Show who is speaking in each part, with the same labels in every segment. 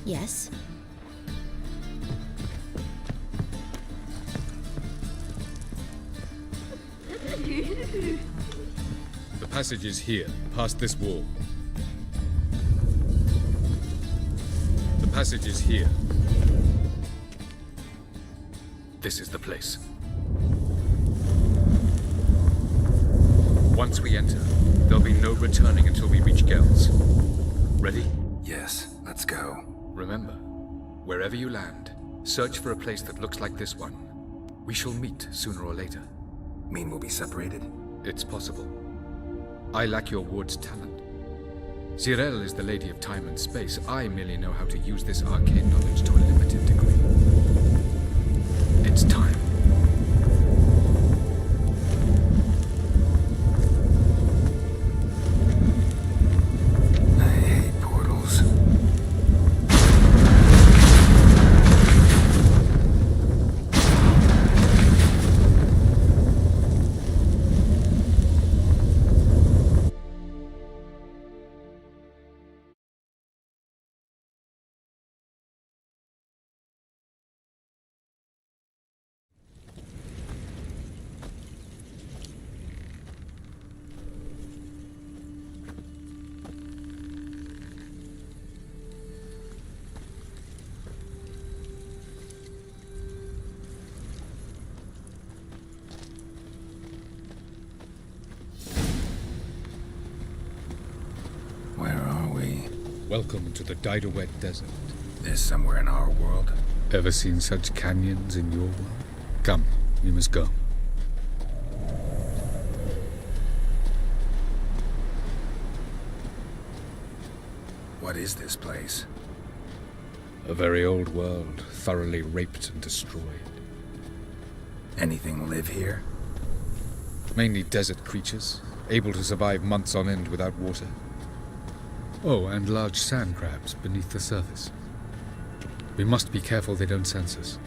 Speaker 1: Yes?
Speaker 2: The passage is here, past this wall. The passage is here. This is the place. Once we enter, there'll be no returning until we reach Gels. Ready?
Speaker 3: Yes, let's go.
Speaker 2: Remember, wherever you land, search for a place that looks like this one. We shall meet sooner or later.
Speaker 3: Mean we'll be separated?
Speaker 2: It's possible. I lack your ward's talent. Zirel is the Lady of Time and Space. I merely know how to use this arcane knowledge to a limited degree. It's time.
Speaker 3: I hate portals. Where are we?
Speaker 2: Welcome to the Didowet Desert.
Speaker 3: This somewhere in our world?
Speaker 2: Ever seen such canyons in your world? Come, we must go.
Speaker 3: What is this place?
Speaker 2: A very old world, thoroughly raped and destroyed.
Speaker 3: Anything live here?
Speaker 2: Mainly desert creatures, able to survive months on end without water. Oh, and large sand crabs beneath the surface. We must be careful they don't sense us.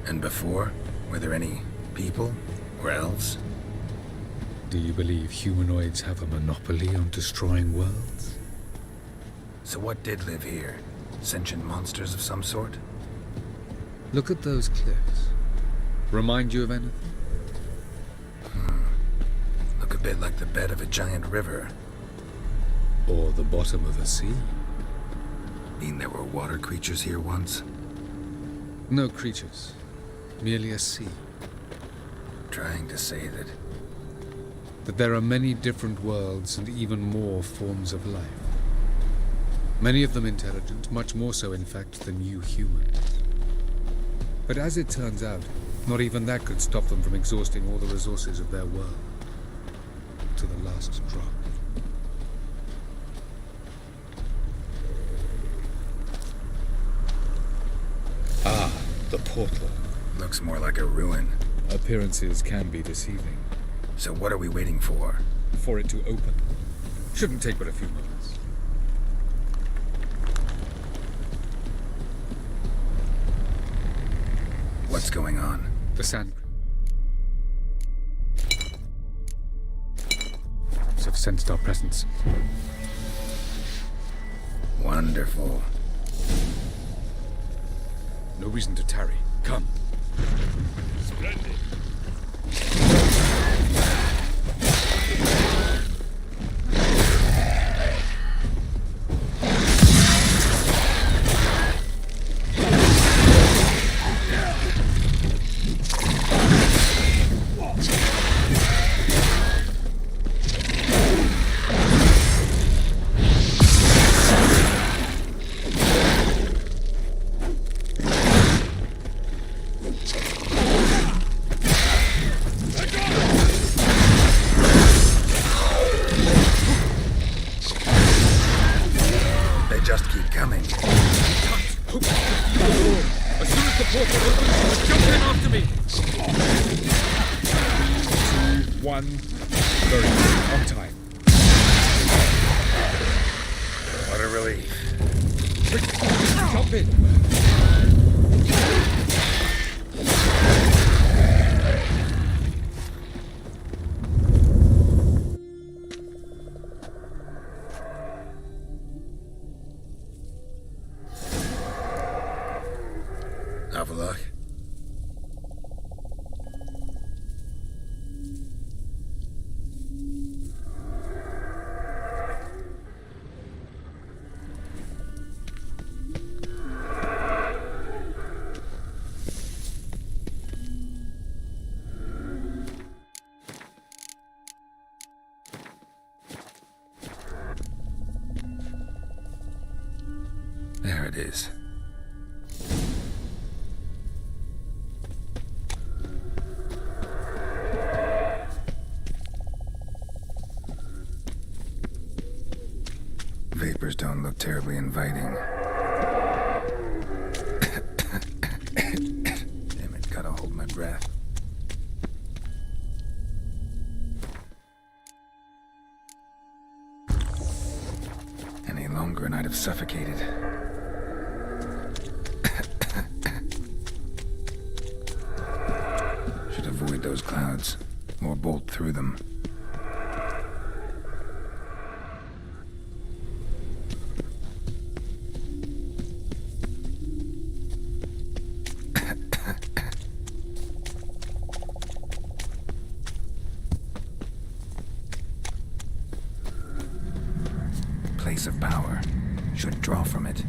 Speaker 3: And before? Were there any people? Or elves?
Speaker 2: Do you believe humanoids have a monopoly on destroying worlds?
Speaker 3: So what did live here? Sentient monsters of some sort?
Speaker 2: Look at those cliffs. Remind you of anything?
Speaker 3: Look a bit like the bed of a giant river.
Speaker 2: Or the bottom of a sea?
Speaker 3: Mean there were water creatures here once?
Speaker 2: No creatures. Merely a sea.
Speaker 3: Trying to say
Speaker 2: That there are many different worlds and even more forms of life. Many of them intelligent, much more so in fact than you humans. But as it turns out, not even that could stop them from exhausting all the resources of their world. To the last drop. Ah, the portal.
Speaker 3: looks more like a ruin.
Speaker 2: Appearances can be deceiving.
Speaker 3: So what are we waiting for?
Speaker 2: For it to open. Shouldn't take but a few moments.
Speaker 3: What's going on?
Speaker 2: The sand crabs have sensed our presence.
Speaker 3: Wonderful.
Speaker 2: No reason to tarry. Come.
Speaker 4: Splendid.
Speaker 3: They just keep coming.
Speaker 2: As soon as the portal opens, jump in after me! 2, 1. Very good. On time.
Speaker 3: What a relief.
Speaker 2: Quick, jump in!
Speaker 3: is. Vapors don't look terribly inviting. Damn it, gotta hold my breath. Any longer and I'd have suffocated. Should avoid those clouds, or bolt through them. Place of power. Should draw from it.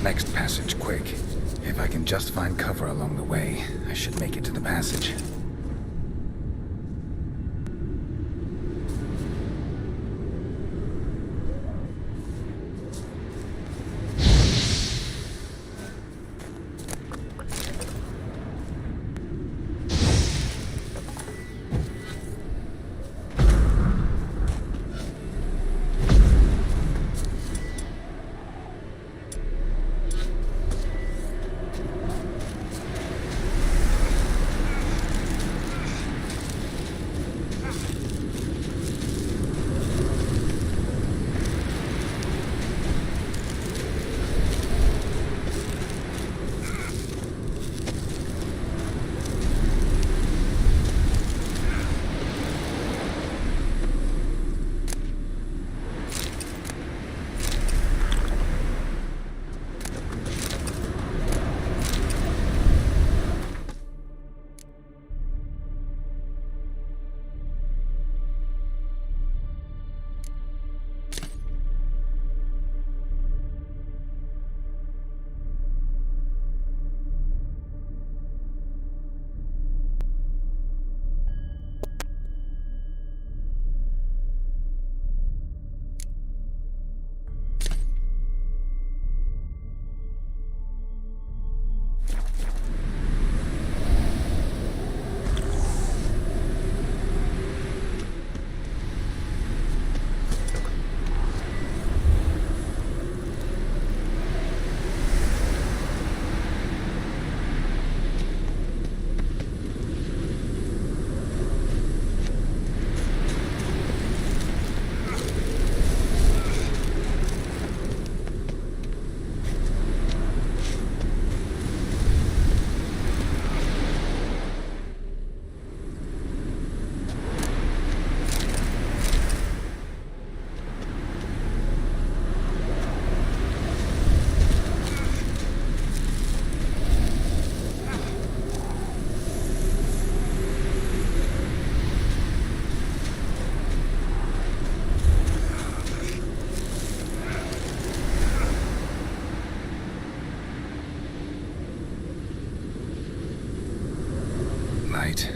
Speaker 3: next passage quick. If I can just find cover along the way, I should make it to the passage.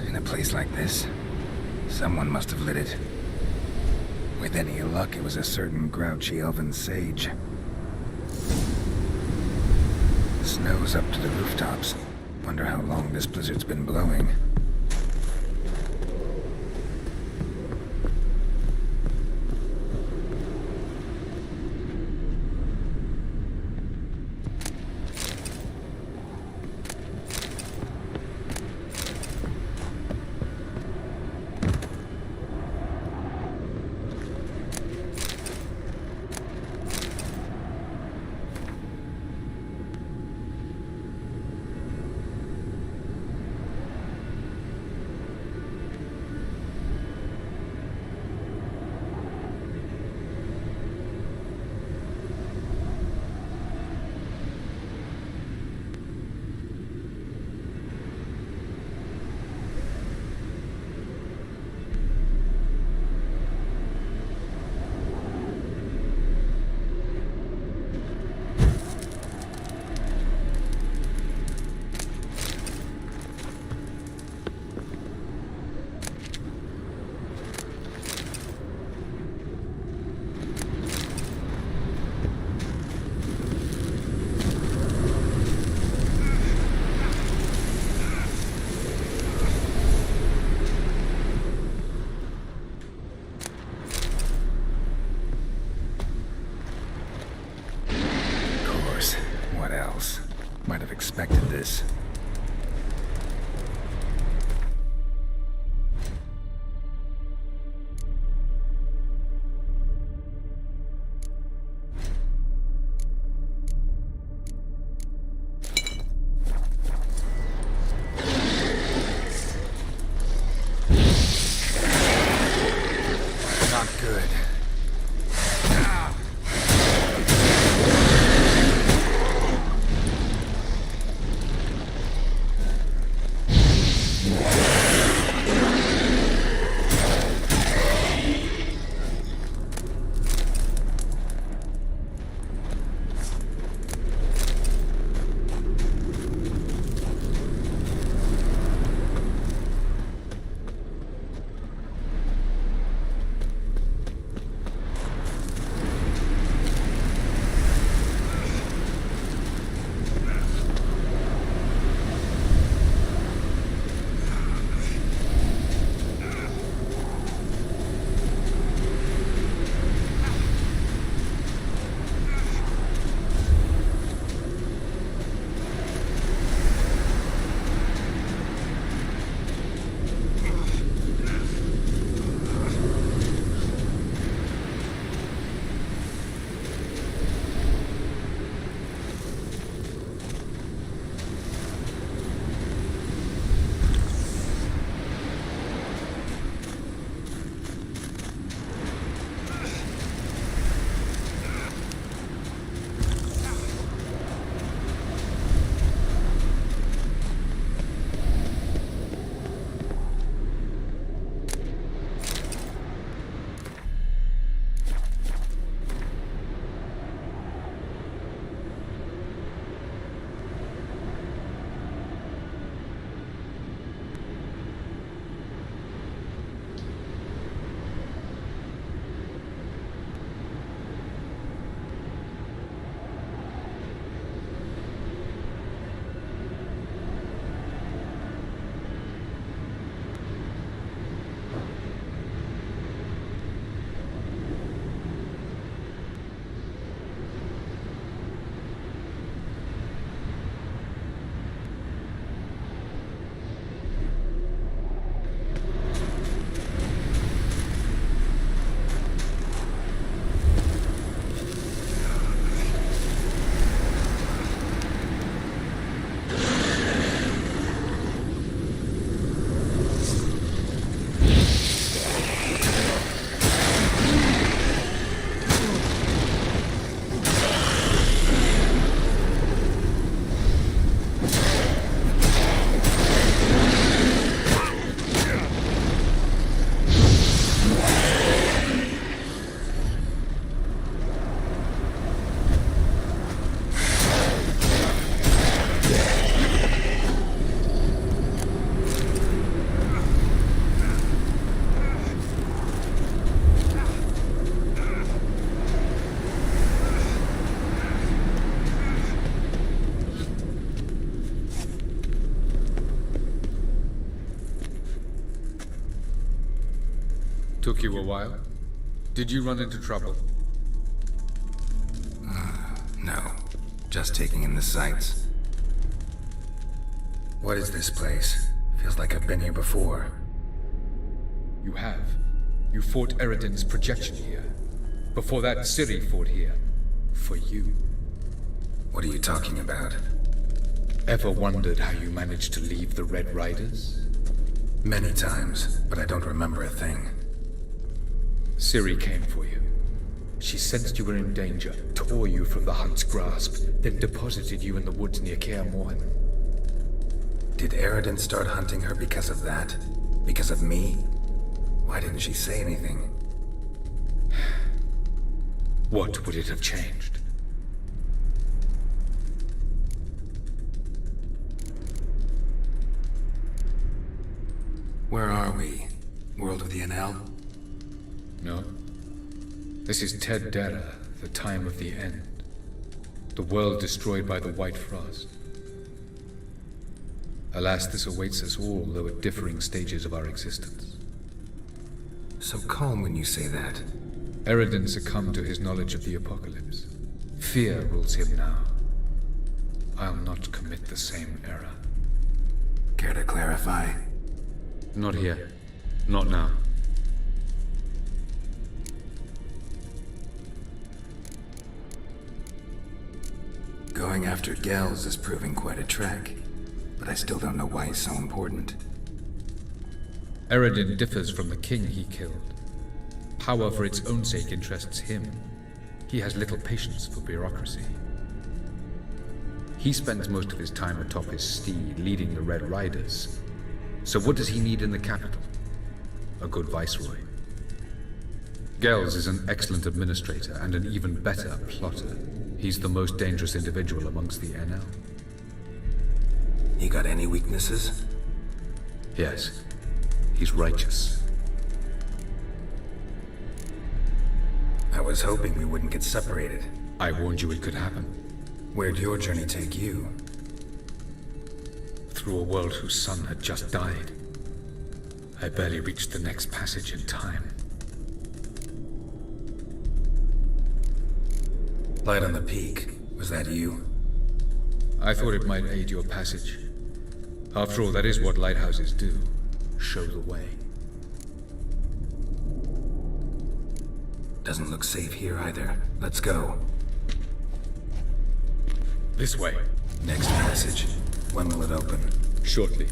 Speaker 3: In a place like this, someone must have lit it. With any luck, it was a certain grouchy elven sage. The snow's up to the rooftops. Wonder how long this blizzard's been blowing.
Speaker 2: Took you a while? Did you run into trouble?
Speaker 3: No. Just taking in the sights. What is this place? Feels like I've been here before.
Speaker 2: You have. You fought Eridan's projection here. Before that, Ciri fought here. For you.
Speaker 3: What are you talking about?
Speaker 2: Ever wondered how you managed to leave the Red Riders?
Speaker 3: Many times, but I don't remember a thing.
Speaker 2: Ciri came for you. She sensed you were in danger, tore you from the Hunt's grasp, then deposited you in the woods near Kaer Morhen.
Speaker 3: Did Eridan start hunting her because of that? Because of me? Why didn't she say anything?
Speaker 2: What would it have changed?
Speaker 3: Where are we? World of the Enel?
Speaker 2: No. This is Ted Dara, the time of the end. The world destroyed by the White Frost. Alas, this awaits us all, though at differing stages of our existence.
Speaker 3: So calm when you say that.
Speaker 2: Eridan succumbed to his knowledge of the apocalypse. Fear rules him now. I'll not commit the same error.
Speaker 3: Care to clarify?
Speaker 2: Not here. Not now.
Speaker 3: Going after Gels is proving quite a trek, but I still don't know why he's so important.
Speaker 2: Eridan differs from the king he killed. Power for its own sake interests him. He has little patience for bureaucracy. He spends most of his time atop his steed, leading the Red Riders. So what does he need in the capital? A good viceroy. Gels is an excellent administrator and an even better plotter. He's the most dangerous individual amongst the Enel.
Speaker 3: You got any weaknesses?
Speaker 2: Yes. He's righteous.
Speaker 3: I was hoping we wouldn't get separated.
Speaker 2: I warned you it could happen.
Speaker 3: Where'd your journey take you?
Speaker 2: Through a world whose sun had just died. I barely reached the next passage in time.
Speaker 3: Light on the peak. Was that you?
Speaker 2: I thought it might aid your passage. After all, that is what lighthouses do. Show the way.
Speaker 3: Doesn't look safe here either. Let's go.
Speaker 2: This way.
Speaker 3: Next passage. When will it open?
Speaker 2: Shortly.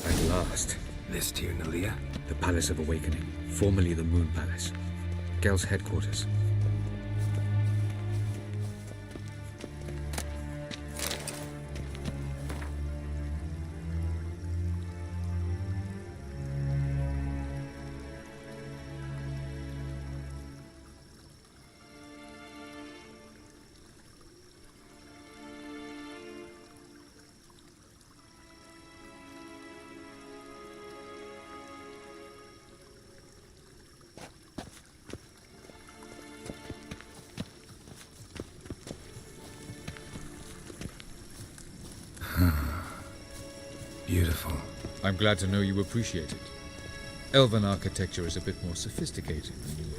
Speaker 1: At last.
Speaker 3: This Tyr Nalia?
Speaker 1: The Palace of Awakening, formerly the Moon Palace. Gel's headquarters.
Speaker 3: Beautiful.
Speaker 2: I'm glad to know you appreciate it. Elven architecture is a bit more sophisticated than you.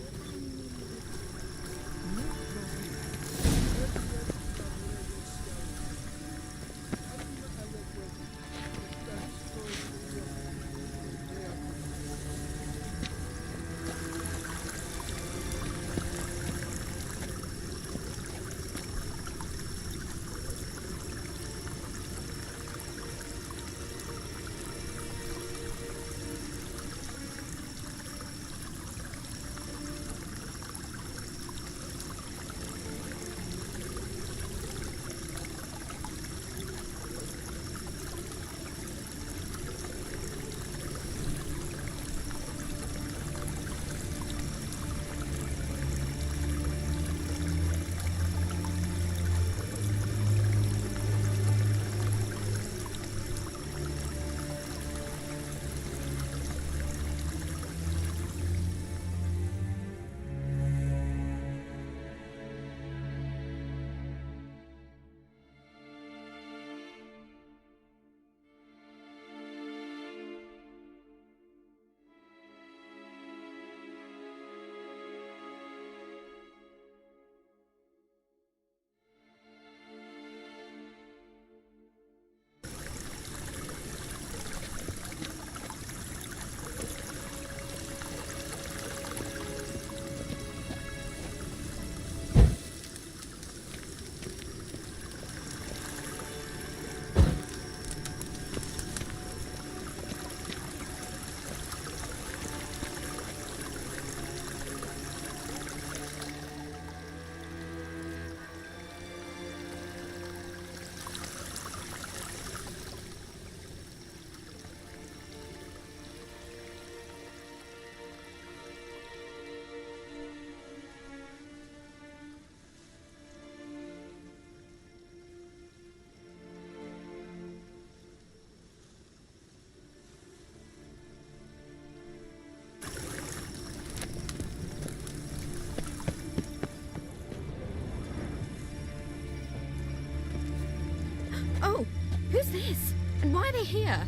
Speaker 5: are they here?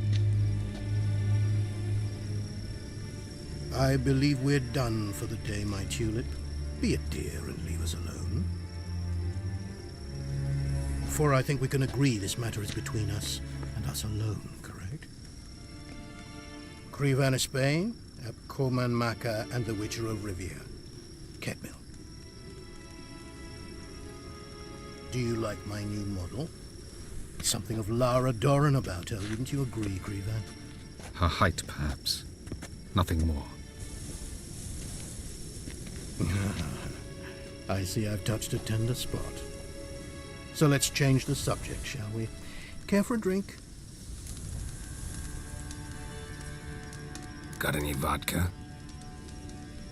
Speaker 6: I believe we're done for the day, my tulip. Be a dear and leave us alone. For I think we can agree this matter is between us and us alone, correct? Crevan of Spain, Abcorman Maca, and the Witcher of Rivia. Ketmil. Do you like my new model? Something of Lara Doran about her, wouldn't you agree, Crevan?
Speaker 2: Her height, perhaps. Nothing more.
Speaker 6: I see I've touched a tender spot. So let's change the subject, shall we? Care for a drink?
Speaker 3: Got any vodka?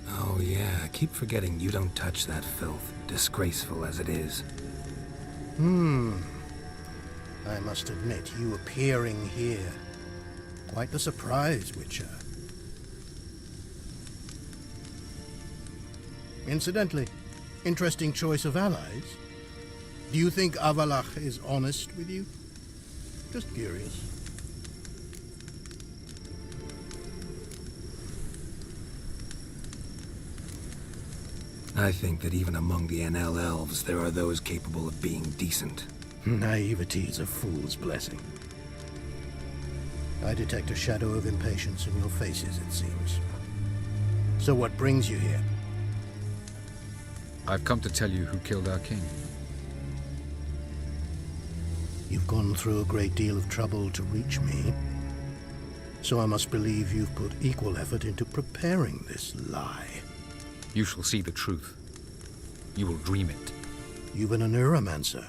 Speaker 3: Oh yeah, I keep forgetting you don't touch that filth, disgraceful as it is.
Speaker 6: I must admit, you appearing here. Quite the surprise, Witcher. Incidentally, interesting choice of allies. Do you think Avallac'h is honest with you? Just curious.
Speaker 3: I think that even among the NL elves, there are those capable of being decent.
Speaker 6: Naivety is a fool's blessing. I detect a shadow of impatience in your faces, it seems. So what brings you here?
Speaker 2: I've come to tell you who killed our king.
Speaker 6: You've gone through a great deal of trouble to reach me. So I must believe you've put equal effort into preparing this lie.
Speaker 2: You shall see the truth. You will dream it.
Speaker 6: You've been a neuromancer.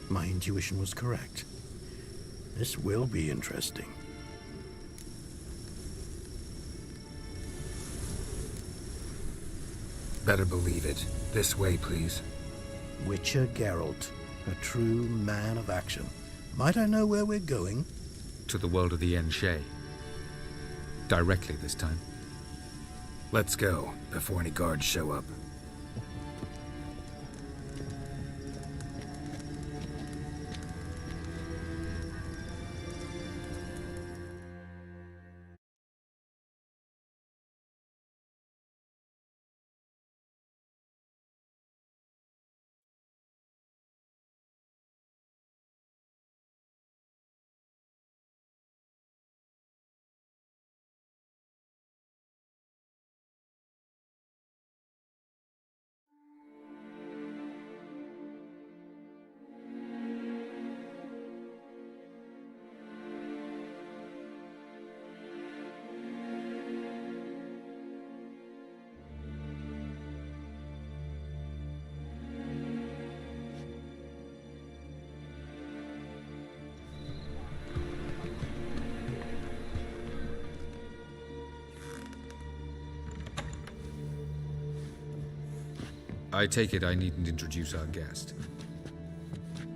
Speaker 6: My intuition was correct. This will be interesting.
Speaker 3: Better believe it. This way, please.
Speaker 6: Witcher Geralt, a true man of action. Might I know where we're going?
Speaker 2: To the world of the Enshe. Directly this time.
Speaker 3: Let's go, before any guards show up.
Speaker 2: I take it I needn't introduce our guest.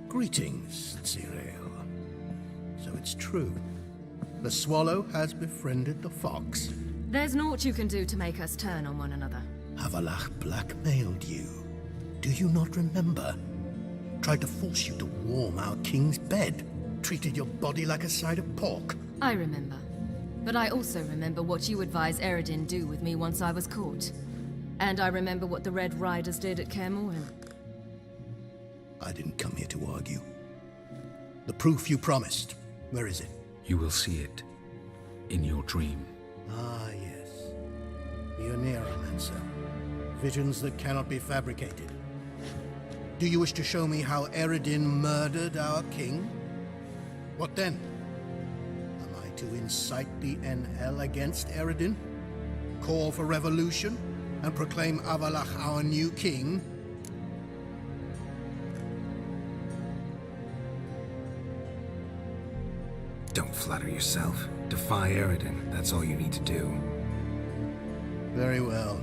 Speaker 6: Greetings, Cyril. So it's true. The swallow has befriended the fox.
Speaker 5: There's naught you can do to make us turn on one another.
Speaker 6: Avallac'h blackmailed you. Do you not remember? Tried to force you to warm our king's bed. Treated your body like a side of pork.
Speaker 5: I remember. But I also remember what you advised Eredin do with me once I was caught. And I remember what the Red Riders did at Kaer Morhen.
Speaker 6: I didn't come here to argue. The proof you promised, where is it?
Speaker 2: You will see it. In your dream.
Speaker 6: Ah, yes. The Oneiromancer. Visions that cannot be fabricated. Do you wish to show me how Eredin murdered our king? What then? Am I to incite the NL against Eredin? Call for revolution? And proclaim Avallac'h our new king?
Speaker 3: Don't flatter yourself. Defy Eredin. That's all you need to do.
Speaker 6: Very well.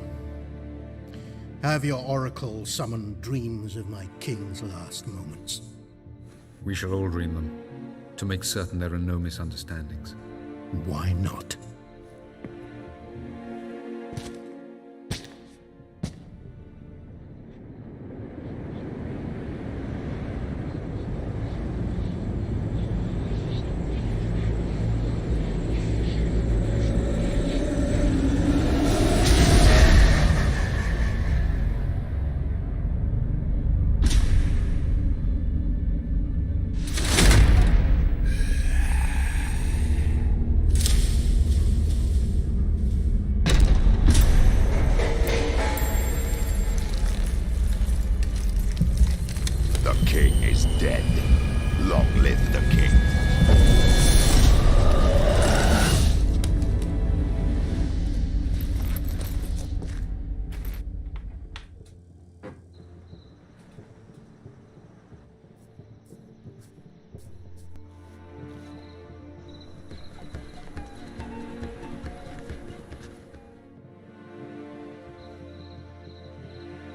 Speaker 6: Have your oracle summon dreams of my king's last moments.
Speaker 2: We shall all dream them, to make certain there are no misunderstandings.
Speaker 6: Why not?
Speaker 7: king is dead. Long live the king.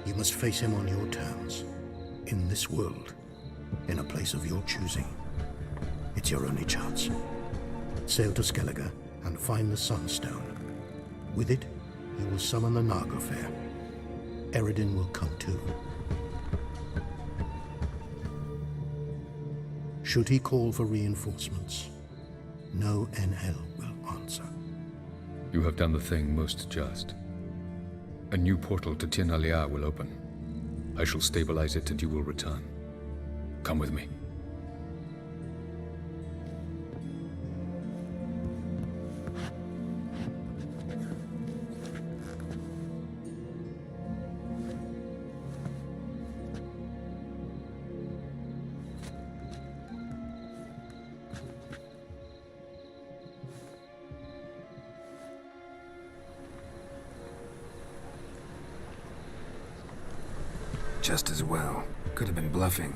Speaker 6: You must face him on your terms. In this world. In a place of your choosing. It's your only chance. Sail to Skellige and find the Sunstone. With it, you will summon the Naglfar. Eredin will come too. Should he call for reinforcements, no Enhel will answer.
Speaker 2: You have done the thing most just. A new portal to Tir na Liar will open. I shall stabilize it and you will return. Come with me.
Speaker 3: Just as well. Could have been bluffing.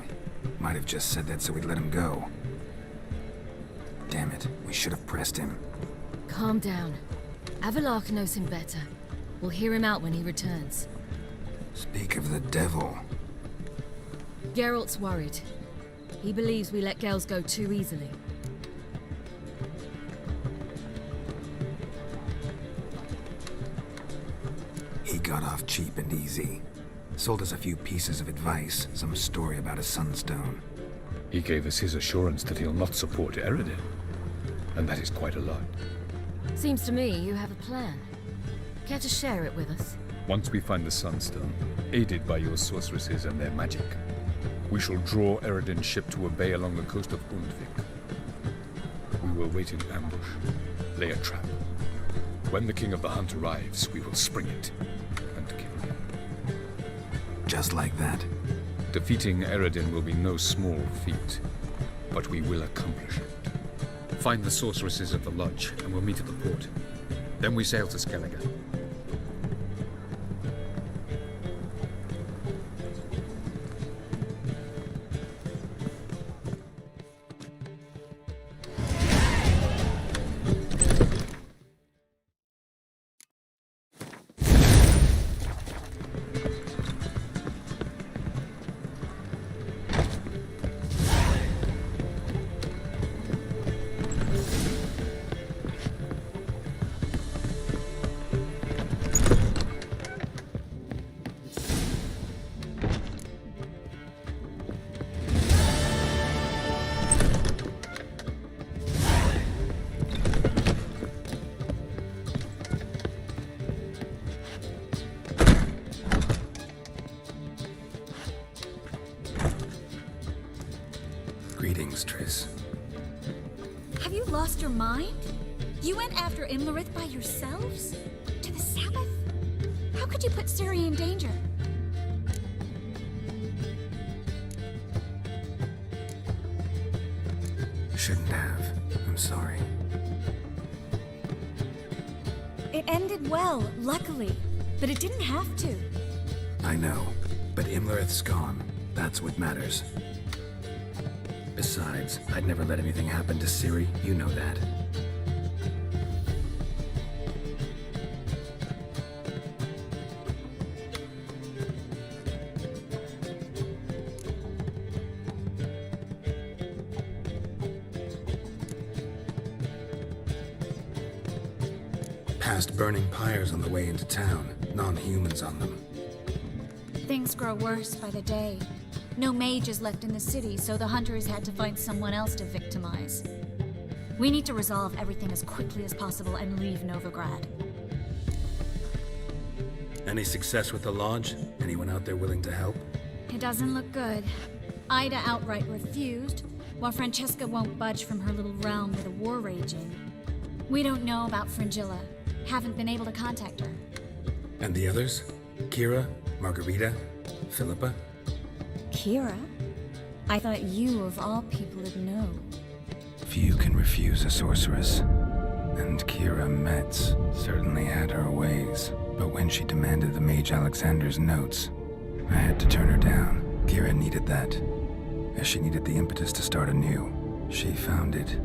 Speaker 3: Might have just said that so we'd let him go. Damn it, we should have pressed him.
Speaker 5: Calm down. Avalark knows him better. We'll hear him out when he returns.
Speaker 3: Speak of the devil.
Speaker 5: Geralt's worried. He believes we let Gels go too easily.
Speaker 3: He got off cheap and easy. Sold us a few pieces of advice, some story about a sunstone.
Speaker 2: He gave us his assurance that he'll not support Eredin. And that is quite a lot.
Speaker 5: Seems to me you have a plan. Care to share it with us?
Speaker 2: Once we find the Sunstone, aided by your sorceresses and their magic, we shall draw Eredin's ship to a bay along the coast of Undvik. We will wait in ambush, lay a trap. When the King of the Hunt arrives, we will spring it and kill him.
Speaker 3: Just like that.
Speaker 2: Defeating Eredin will be no small feat, but we will accomplish it.
Speaker 1: Find the sorceresses at the lodge, and we'll meet at the port. Then we sail to Skellige.
Speaker 3: Greetings, Triss.
Speaker 8: Have you lost your mind? You went after Imlerith by yourselves? To the Sabbath? How could you put Ciri in danger?
Speaker 3: Shouldn't have. I'm sorry.
Speaker 8: It ended well, luckily. But it didn't have to.
Speaker 3: I know, but Imlerith's gone. That's what matters. Besides, I'd never let anything happen to Ciri. You know that. Past burning pyres on the way into town. Non-humans on them.
Speaker 8: Things grow worse by the day. No mages left in the city, so the hunters had to find someone else to victimize. We need to resolve everything as quickly as possible and leave Novigrad.
Speaker 3: Any success with the lodge? Anyone out there willing to help?
Speaker 8: It doesn't look good. Ida outright refused, while Francesca won't budge from her little realm with a war raging. We don't know about Fringilla. Haven't been able to contact her.
Speaker 3: And the others? Kira? Margarita? Philippa?
Speaker 8: Kira? I thought you, of all people, would know.
Speaker 3: Few can refuse a sorceress. And Kira Metz certainly had her ways. But when she demanded the Mage Alexander's notes, I had to turn her down. Kira needed that, as she needed the impetus to start anew. She found it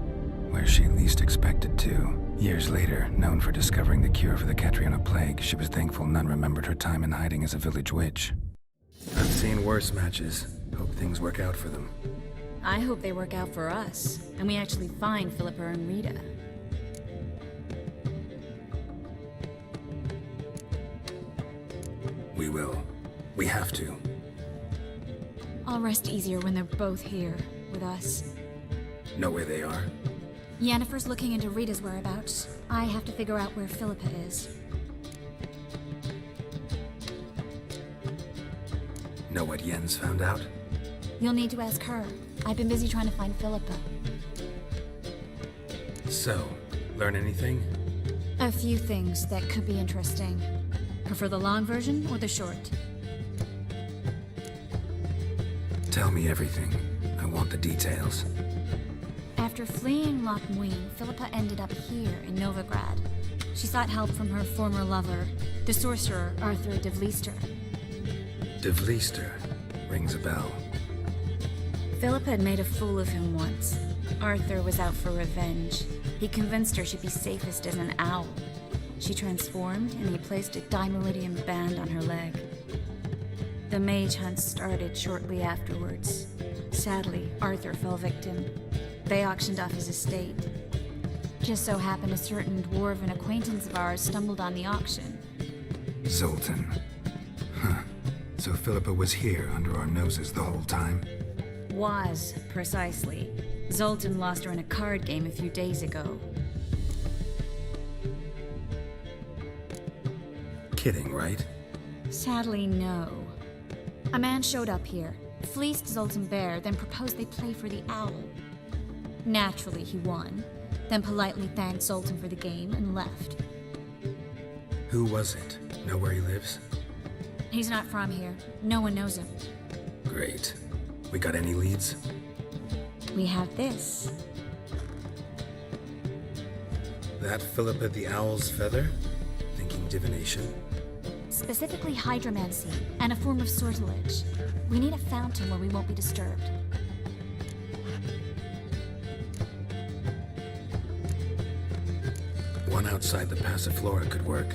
Speaker 3: where she least expected to. Years later, known for discovering the cure for the Catriona plague, she was thankful none remembered her time in hiding as a village witch. I've seen worse matches. Hope things work out for them.
Speaker 8: I hope they work out for us, and we actually find Philippa and Rita.
Speaker 3: We will. We have to.
Speaker 8: I'll rest easier when they're both here, with us.
Speaker 3: Know where they are?
Speaker 8: Yennefer's looking into Rita's whereabouts. I have to figure out where Philippa is.
Speaker 3: Know what Yen's found out?
Speaker 8: You'll need to ask her. I've been busy trying to find Philippa.
Speaker 3: So, learn anything?
Speaker 8: A few things that could be interesting. Prefer the long version or the short?
Speaker 3: Tell me everything. I want the details.
Speaker 8: After fleeing Loch Muin, Philippa ended up here in Novigrad. She sought help from her former lover, the sorcerer Arthur de Vlister.
Speaker 3: De Vlister rings a bell.
Speaker 8: Philippa had made a fool of him once. Arthur was out for revenge. He convinced her she'd be safest as an owl. She transformed, and he placed a Dimeridium band on her leg. The mage hunt started shortly afterwards. Sadly, Arthur fell victim. They auctioned off his estate. Just so happened a certain dwarven acquaintance of ours stumbled on the auction.
Speaker 3: Zoltan. Huh. So Philippa was here under our noses the whole time?
Speaker 8: Was, precisely. Zoltan lost her in a card game a few days ago.
Speaker 3: Kidding, right?
Speaker 8: Sadly, no. A man showed up here, fleeced Zoltan bare, then proposed they play for the owl. Naturally, he won, then politely thanked Zoltan for the game and left.
Speaker 3: Who was it? Know where he lives?
Speaker 8: He's not from here. No one knows him.
Speaker 3: Great. We got any leads?
Speaker 8: We have this.
Speaker 3: That Philippa the Owl's feather? Thinking divination?
Speaker 8: Specifically hydromancy, and a form of sortilege. We need a fountain where we won't be disturbed.
Speaker 3: One outside the Passiflora could work.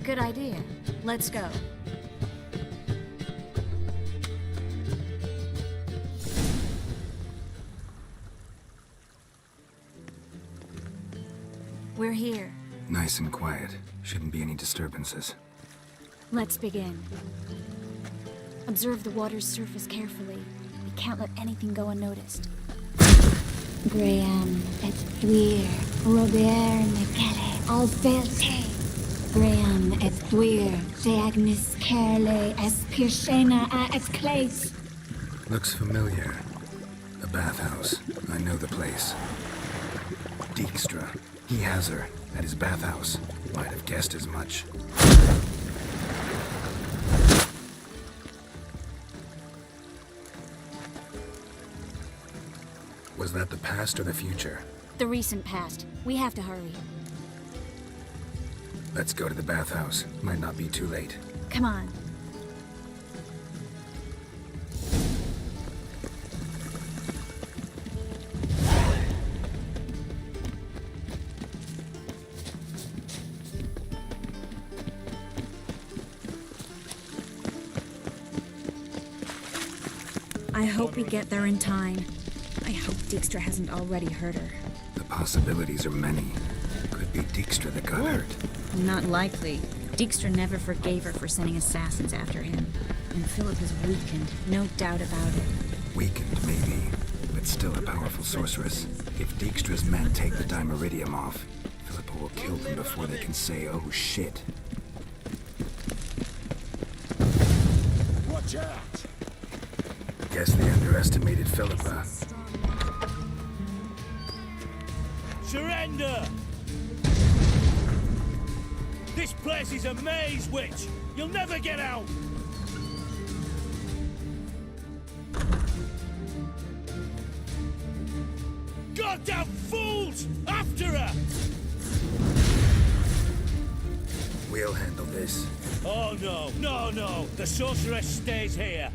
Speaker 8: Good idea. Let's go. We're here.
Speaker 3: Nice and quiet. Shouldn't be any disturbances.
Speaker 8: Let's begin. Observe the water's surface carefully. We can't let anything go unnoticed. Graham et Dwyer, Robert Mekele, Alfelte. Graham et Dwyer, Deagnis Kerle, Espirshena a et Clates.
Speaker 3: Looks familiar. A bathhouse. I know the place. Dijkstra. He has her at his bathhouse. Might have guessed as much. Was that the past or the future?
Speaker 8: The recent past. We have to hurry.
Speaker 3: Let's go to the bathhouse. Might not be too late.
Speaker 8: Come on. I hope we get there in time. I hope Dijkstra hasn't already hurt her.
Speaker 3: The possibilities are many. Could be Dijkstra that got hurt.
Speaker 8: Not likely. Dijkstra never forgave her for sending assassins after him. And Philip is weakened, no doubt about it.
Speaker 3: Weakened, maybe, but still a powerful sorceress. If Dijkstra's men take the Dimeridium off, Philippa will kill them before they can say, oh shit.
Speaker 4: Watch out!
Speaker 3: Guess they underestimated Philippa.
Speaker 4: Surrender! This place is a maze, witch! You'll never get out! goddamn fools! After her!
Speaker 3: We'll handle this.
Speaker 4: Oh no, no, no! The sorceress stays here!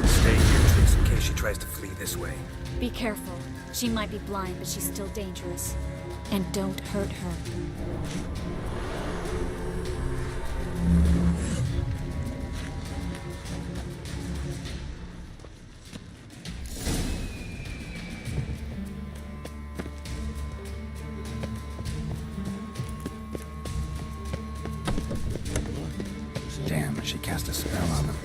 Speaker 3: Stay here, Triss, in case she tries to flee this way.
Speaker 8: Be careful. She might be blind, but she's still dangerous. And don't hurt her.
Speaker 3: Damn, she cast a spell on him.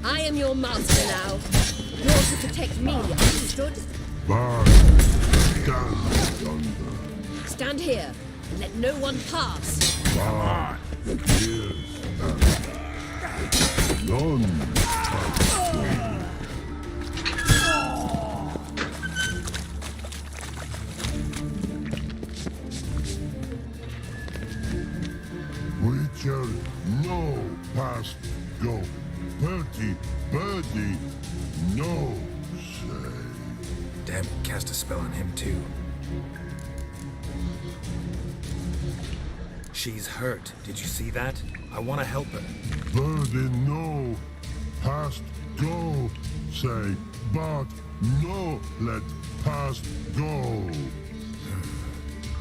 Speaker 9: I am your master now. You're to protect me, understood? Stand here and let no one pass.
Speaker 7: Come on.
Speaker 10: Witcher, no past go. Bertie, birdie, no say.
Speaker 3: Damn, cast a spell on him too. She's hurt. Did you see that? I want to help her.
Speaker 10: Birdie, no past go say, but no let past go.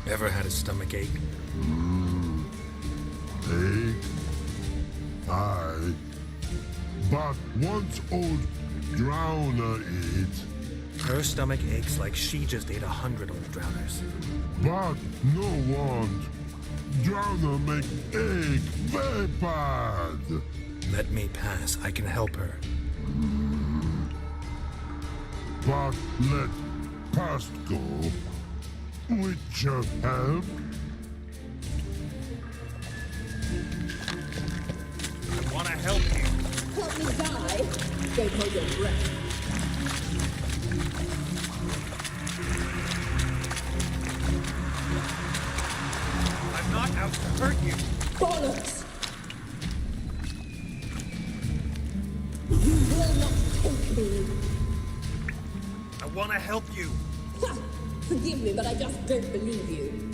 Speaker 3: Ever had a stomach ache?
Speaker 10: Ache? Aye. But once old drowner eat.
Speaker 3: Her stomach aches like she just ate 100 old drowners.
Speaker 10: But no want. Drowner make ache very bad.
Speaker 3: Let me pass. I can help her.
Speaker 10: But let past go. Witcher help.
Speaker 3: I want to help you.
Speaker 9: Help me die. Don't hold your breath.
Speaker 3: I'm not out to hurt you.
Speaker 9: Bollocks! You will not take me.
Speaker 3: I want to help you.
Speaker 9: Ha! Forgive me, but I just don't believe you.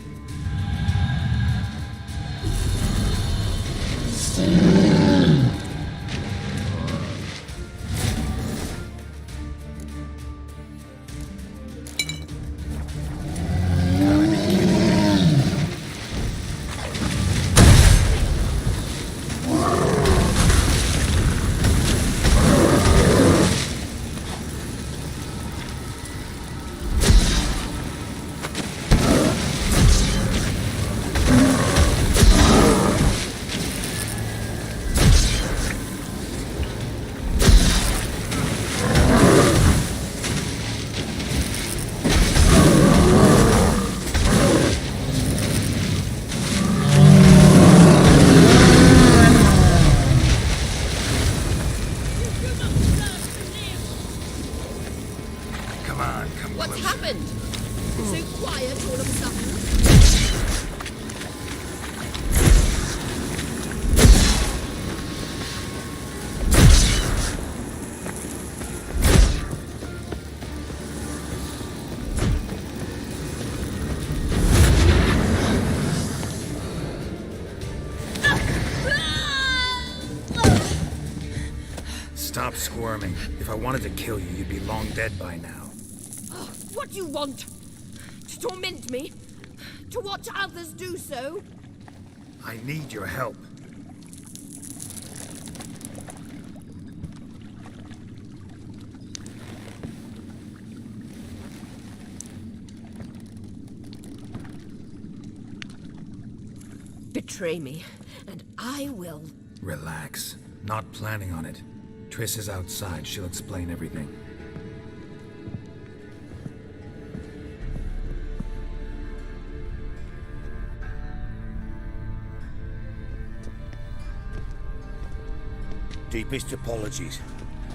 Speaker 3: Stop squirming. If I wanted to kill you, you'd be long dead by now.
Speaker 9: Oh, what do you want? To torment me? To watch others do so?
Speaker 3: I need your help.
Speaker 9: Betray me, and I will.
Speaker 3: Relax. Not planning on it. Triss is outside. She'll explain everything.
Speaker 4: Deepest apologies,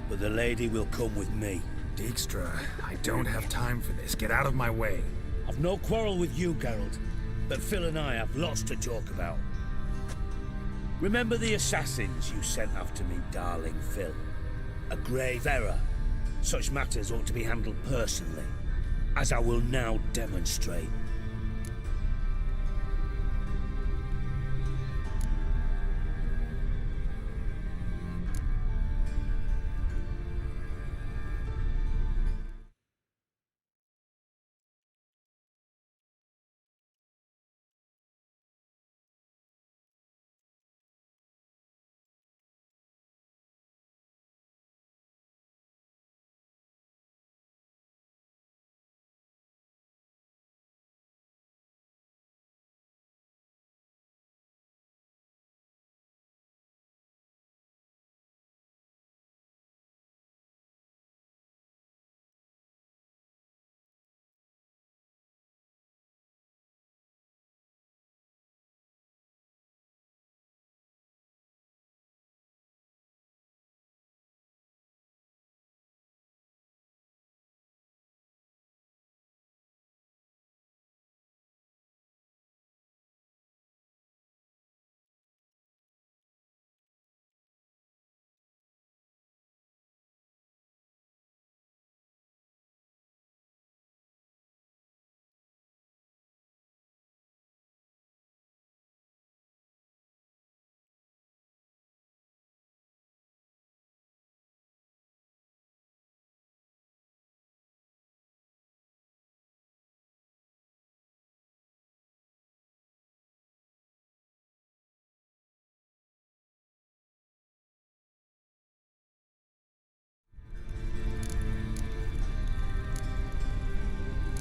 Speaker 4: but the lady will come with me.
Speaker 3: Dijkstra, I don't have time for this. Get out of my way.
Speaker 4: I've no quarrel with you, Geralt, but Phil and I have lots to talk about. Remember the assassins you sent after me, darling Phil? A grave error. Such matters ought to be handled personally, as I will now demonstrate.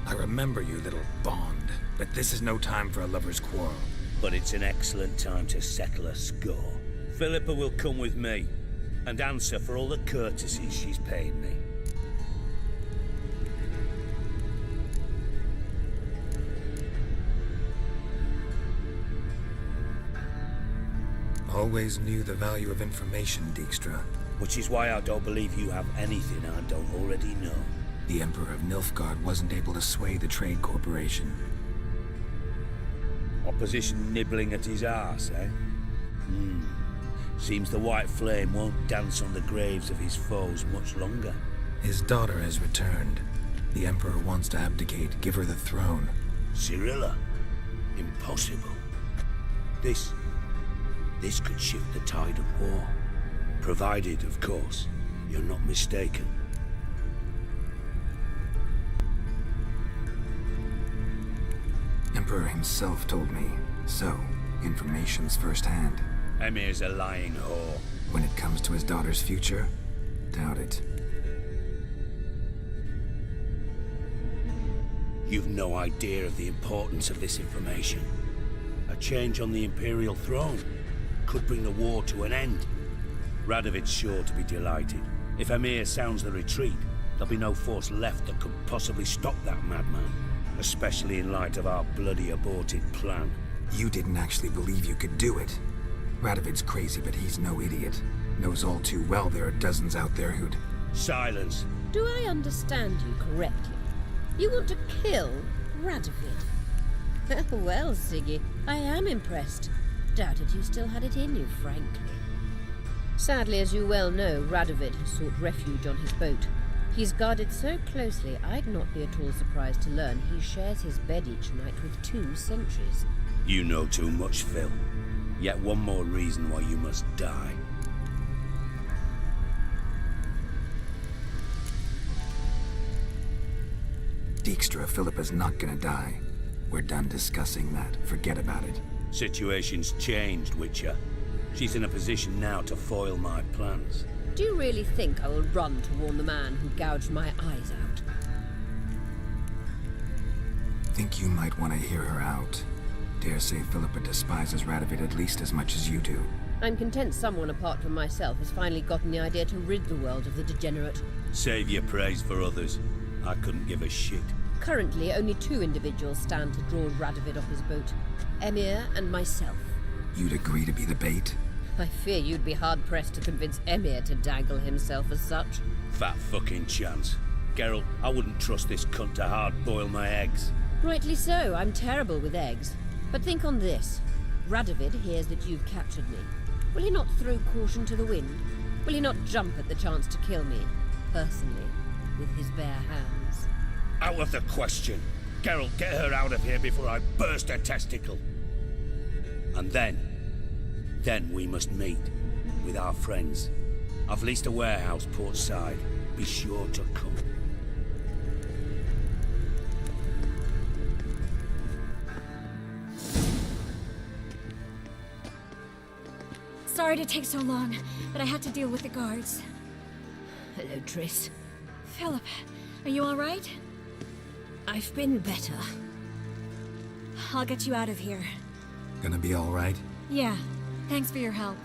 Speaker 3: I remember you, little Bond, but this is no time for a lover's quarrel.
Speaker 4: But it's an excellent time to settle a score. Philippa will come with me, and answer for all the courtesies she's paid me.
Speaker 3: Always knew the value of information, Dijkstra.
Speaker 4: Which is why I don't believe you have anything I don't already know.
Speaker 3: The Emperor of Nilfgaard wasn't able to sway the Trade Corporation.
Speaker 4: Opposition nibbling at his arse, eh? Seems the White Flame won't dance on the graves of his foes much longer.
Speaker 3: His daughter has returned. The Emperor wants to abdicate, give her the throne.
Speaker 4: Cirilla? Impossible. This could shift the tide of war. Provided, of course, you're not mistaken.
Speaker 3: Emperor himself told me. So, information's firsthand.
Speaker 4: Emir's a lying whore.
Speaker 3: When it comes to his daughter's future, doubt it.
Speaker 4: You've no idea of the importance of this information. A change on the Imperial throne could bring the war to an end. Radovid's sure to be delighted. If Emir sounds the retreat, there'll be no force left that could possibly stop that madman. Especially in light of our bloody aborted plan.
Speaker 3: You didn't actually believe you could do it. Radovid's crazy, but he's no idiot. Knows all too well there are dozens out there who'd...
Speaker 4: Silence.
Speaker 9: Do I understand you correctly? You want to kill Radovid? Well, Siggy, I am impressed. Doubted you still had it in you, frankly. Sadly, as you well know, Radovid has sought refuge on his boat. He's guarded so closely, I'd not be at all surprised to learn he shares his bed each night with 2 sentries.
Speaker 4: You know too much, Phil. Yet one more reason why you must die.
Speaker 3: Dijkstra, Philippa's not gonna die. We're done discussing that. Forget about it.
Speaker 4: Situation's changed, Witcher. She's in a position now to foil my plans.
Speaker 9: Do you really think I will run to warn the man who gouged my eyes out?
Speaker 3: Think you might want to hear her out. Dare say Philippa despises Radovid at least as much as you do.
Speaker 9: I'm content someone apart from myself has finally gotten the idea to rid the world of the degenerate.
Speaker 4: Save your praise for others. I couldn't give a shit.
Speaker 9: Currently, only 2 individuals stand to draw Radovid off his boat. Emir and myself.
Speaker 3: You'd agree to be the bait?
Speaker 9: I fear you'd be hard-pressed to convince Emir to dangle himself as such.
Speaker 4: Fat fucking chance. Geralt, I wouldn't trust this cunt to hard-boil my eggs.
Speaker 9: Rightly so, I'm terrible with eggs. But think on this. Radovid hears that you've captured me. Will he not throw caution to the wind? Will he not jump at the chance to kill me, personally, with his bare hands?
Speaker 4: Out of the question. Geralt, get her out of here before I burst her testicle. And then we must meet with our friends. I've leased a warehouse port side. Be sure to come.
Speaker 8: Sorry to take so long, but I had to deal with the guards.
Speaker 9: Hello, Triss.
Speaker 8: Philip, are you all right?
Speaker 9: I've been better.
Speaker 8: I'll get you out of here.
Speaker 3: Gonna be all right?
Speaker 8: Yeah, thanks for your help.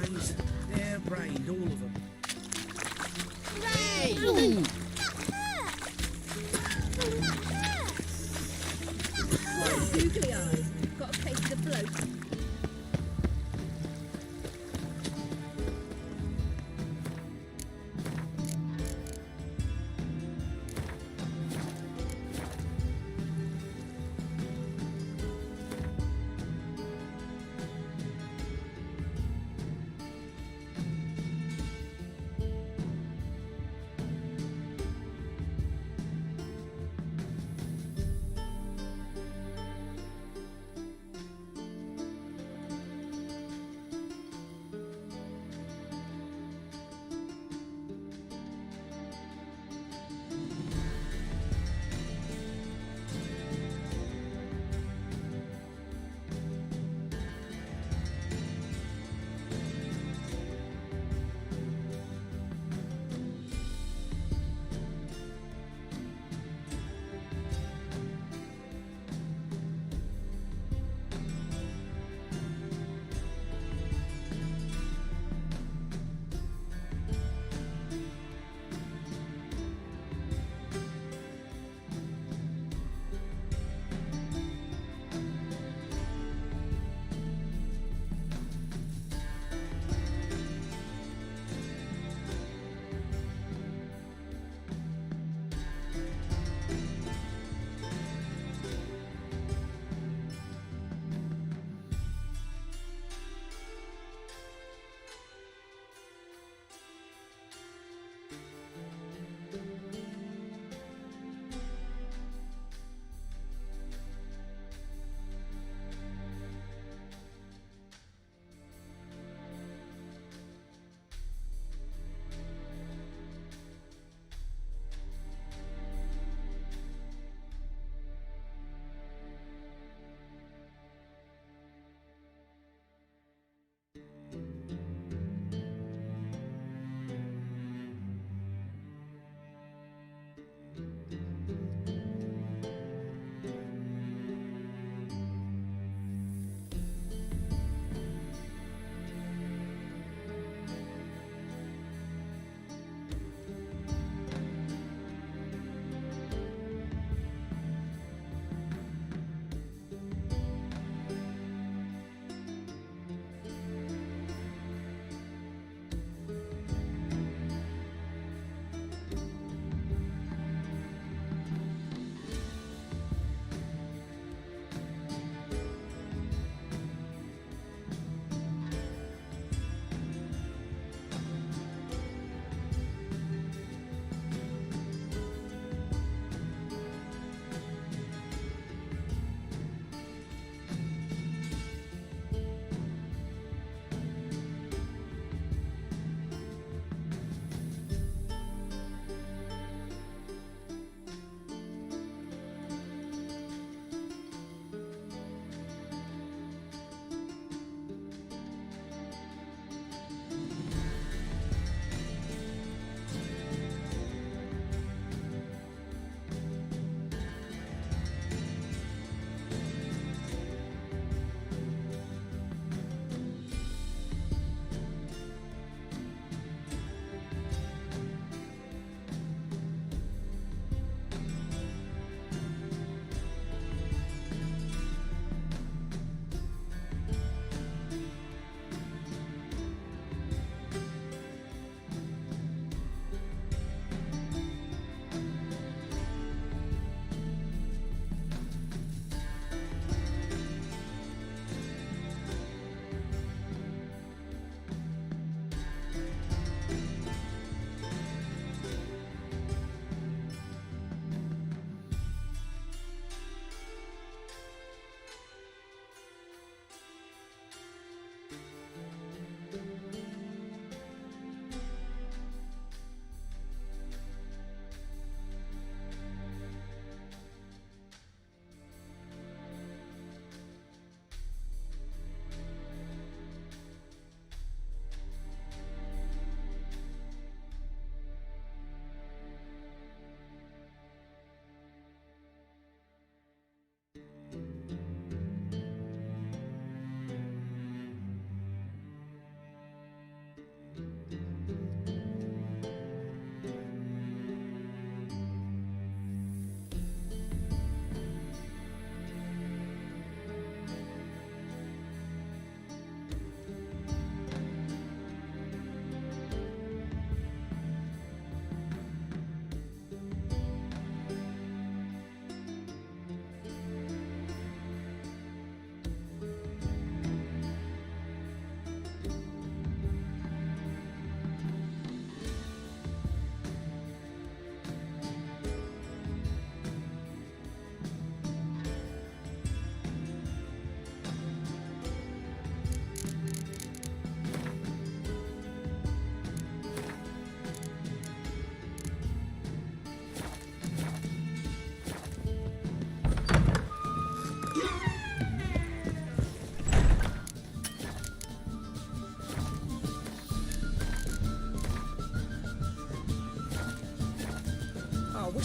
Speaker 11: days. They're brained, all of them.
Speaker 9: Googly eyes. Got a case of the bloke.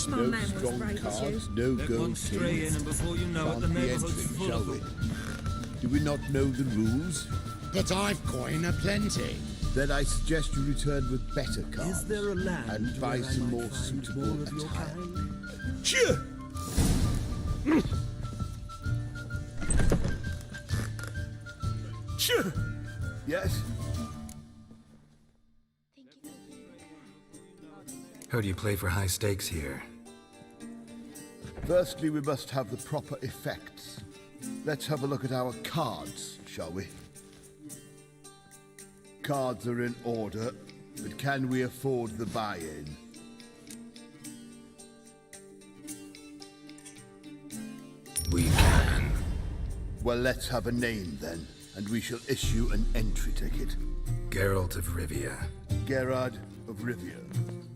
Speaker 9: wish my man was brave as you.
Speaker 7: No
Speaker 11: Let
Speaker 7: go
Speaker 11: one stray in and before you know it, the
Speaker 7: Can't be
Speaker 11: neighborhood's
Speaker 7: entering,
Speaker 11: full
Speaker 7: shall
Speaker 11: of
Speaker 7: we?
Speaker 11: them.
Speaker 7: Do we not know the rules?
Speaker 12: But I've coin aplenty.
Speaker 7: Then I suggest you return with better cards.
Speaker 11: Is there a land
Speaker 7: and buy
Speaker 11: where I
Speaker 7: some
Speaker 11: might
Speaker 7: more
Speaker 11: find
Speaker 7: suitable
Speaker 11: more of your
Speaker 7: attire?
Speaker 11: kind?
Speaker 7: Cheer! Cheer! Yes?
Speaker 3: Heard you play for high stakes here.
Speaker 7: Firstly, we must have the proper effects. Let's have a look at our cards, shall we? Cards are in order, but can we afford the buy-in?
Speaker 3: We can.
Speaker 7: Well, let's have a name then, and we shall issue an entry ticket.
Speaker 3: Geralt of Rivia.
Speaker 7: Gerard of Rivia.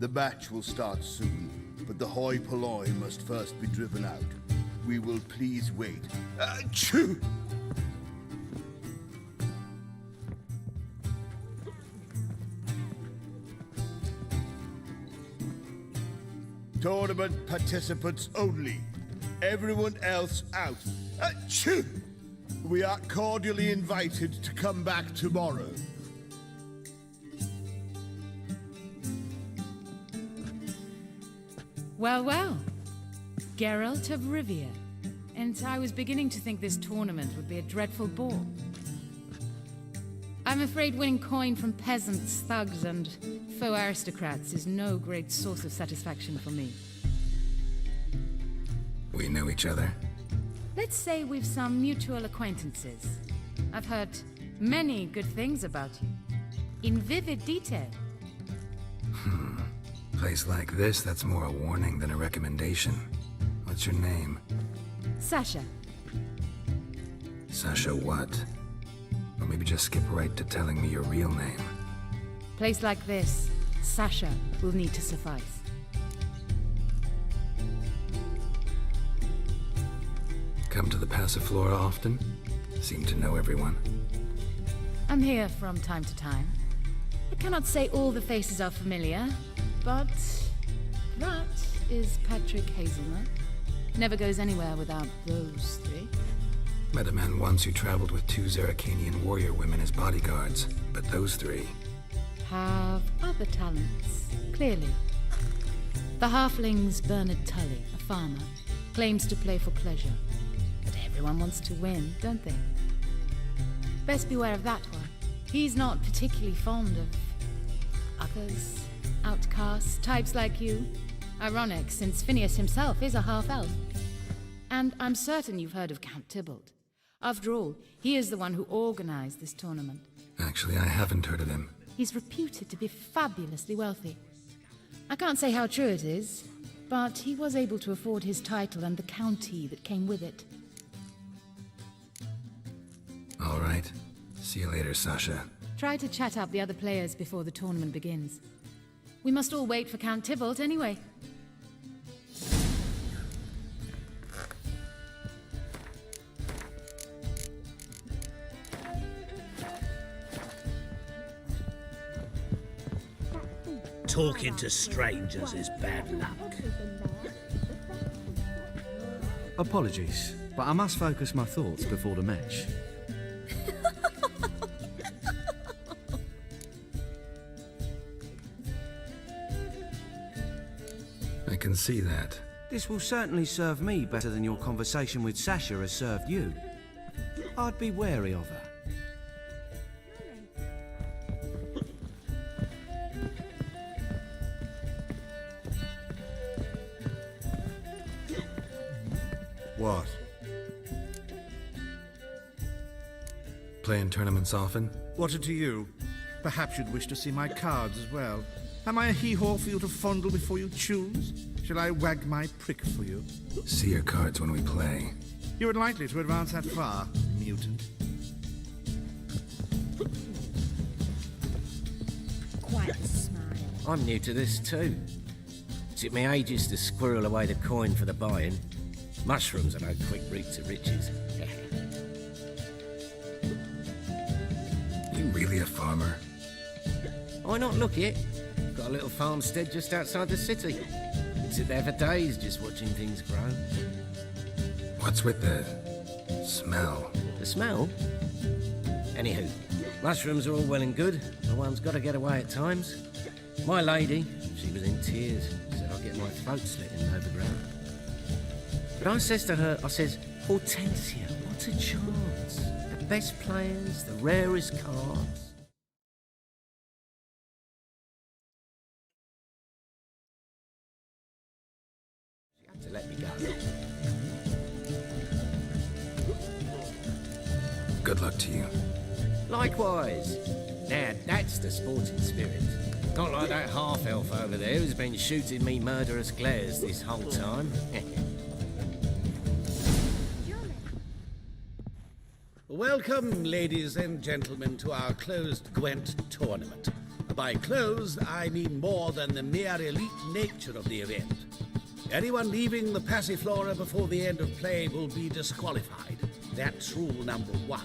Speaker 7: The match will start soon, but the hoi polloi must first be driven out. We will please wait. Achoo! Tournament participants only. Everyone else out. Achoo! We are cordially invited to come back tomorrow.
Speaker 13: Well, well. Geralt of Rivia. And I was beginning to think this tournament would be a dreadful bore. I'm afraid winning coin from peasants, thugs, and faux aristocrats is no great source of satisfaction for me.
Speaker 3: We know each other.
Speaker 13: Let's say we've some mutual acquaintances. I've heard many good things about you. In vivid detail.
Speaker 3: Place like this, that's more a warning than a recommendation. What's your name?
Speaker 13: Sasha.
Speaker 3: Sasha what? Or maybe just skip right to telling me your real name.
Speaker 13: Place like this, Sasha will need to suffice.
Speaker 3: Come to the Passiflora often? Seem to know everyone.
Speaker 13: I'm here from time to time. I cannot say all the faces are familiar, but that is Patrick Hazelnut. Never goes anywhere without those three.
Speaker 3: Met a man once who traveled with 2 Zeracanian warrior women as bodyguards, but those 3...
Speaker 13: have other talents, clearly. The halfling's Bernard Tully, a farmer, claims to play for pleasure. But everyone wants to win, don't they? Best beware of that one. He's not particularly fond of others, outcasts, types like you. Ironic, since Phineas himself is a half-elf. And I'm certain you've heard of Count Tybalt. After all, he is the one who organized this tournament.
Speaker 3: Actually, I haven't heard of him.
Speaker 13: He's reputed to be fabulously wealthy. I can't say how true it is, but he was able to afford his title and the county that came with it.
Speaker 3: All right. See you later, Sasha.
Speaker 13: Try to chat up the other players before the tournament begins. We must all wait for Count Tybalt anyway.
Speaker 4: Talking to strangers is bad luck.
Speaker 14: Apologies, but I must focus my thoughts before the match.
Speaker 3: I can see that.
Speaker 14: This will certainly serve me better than your conversation with Sasha has served you. I'd be wary of her.
Speaker 12: What?
Speaker 3: Playing tournaments often?
Speaker 12: What to you? Perhaps you'd wish to see my cards as well. Am I a hee-haw for you to fondle before you choose? Shall I wag my prick for you?
Speaker 3: See your cards when we play.
Speaker 12: You would likely to advance that far, mutant.
Speaker 9: Quite a smile.
Speaker 15: I'm new to this too. Took me ages to squirrel away the coin for the buy-in. Mushrooms are no quick route to riches.
Speaker 3: You really a farmer?
Speaker 15: Why not look it? Got a little farmstead just outside the city. sit there for days just watching things grow.
Speaker 3: What's with the smell?
Speaker 15: The smell? Anywho, mushrooms are all well and good, but one's got to get away at times. My lady, she was in tears, said I'd get my throat slit in overground. But I says to her, I says, Hortensia, what a chance. The best players, the rarest cards. She had to let me go.
Speaker 3: Good luck to you.
Speaker 15: Likewise. Now, that's the sporting spirit. Not like that half-elf over there who's been shooting me murderous glares this whole time.
Speaker 11: Welcome, ladies and gentlemen, to our closed Gwent tournament. By closed, I mean more than the mere elite nature of the event. Anyone leaving the Passiflora before the end of play will be disqualified. That's rule number 1.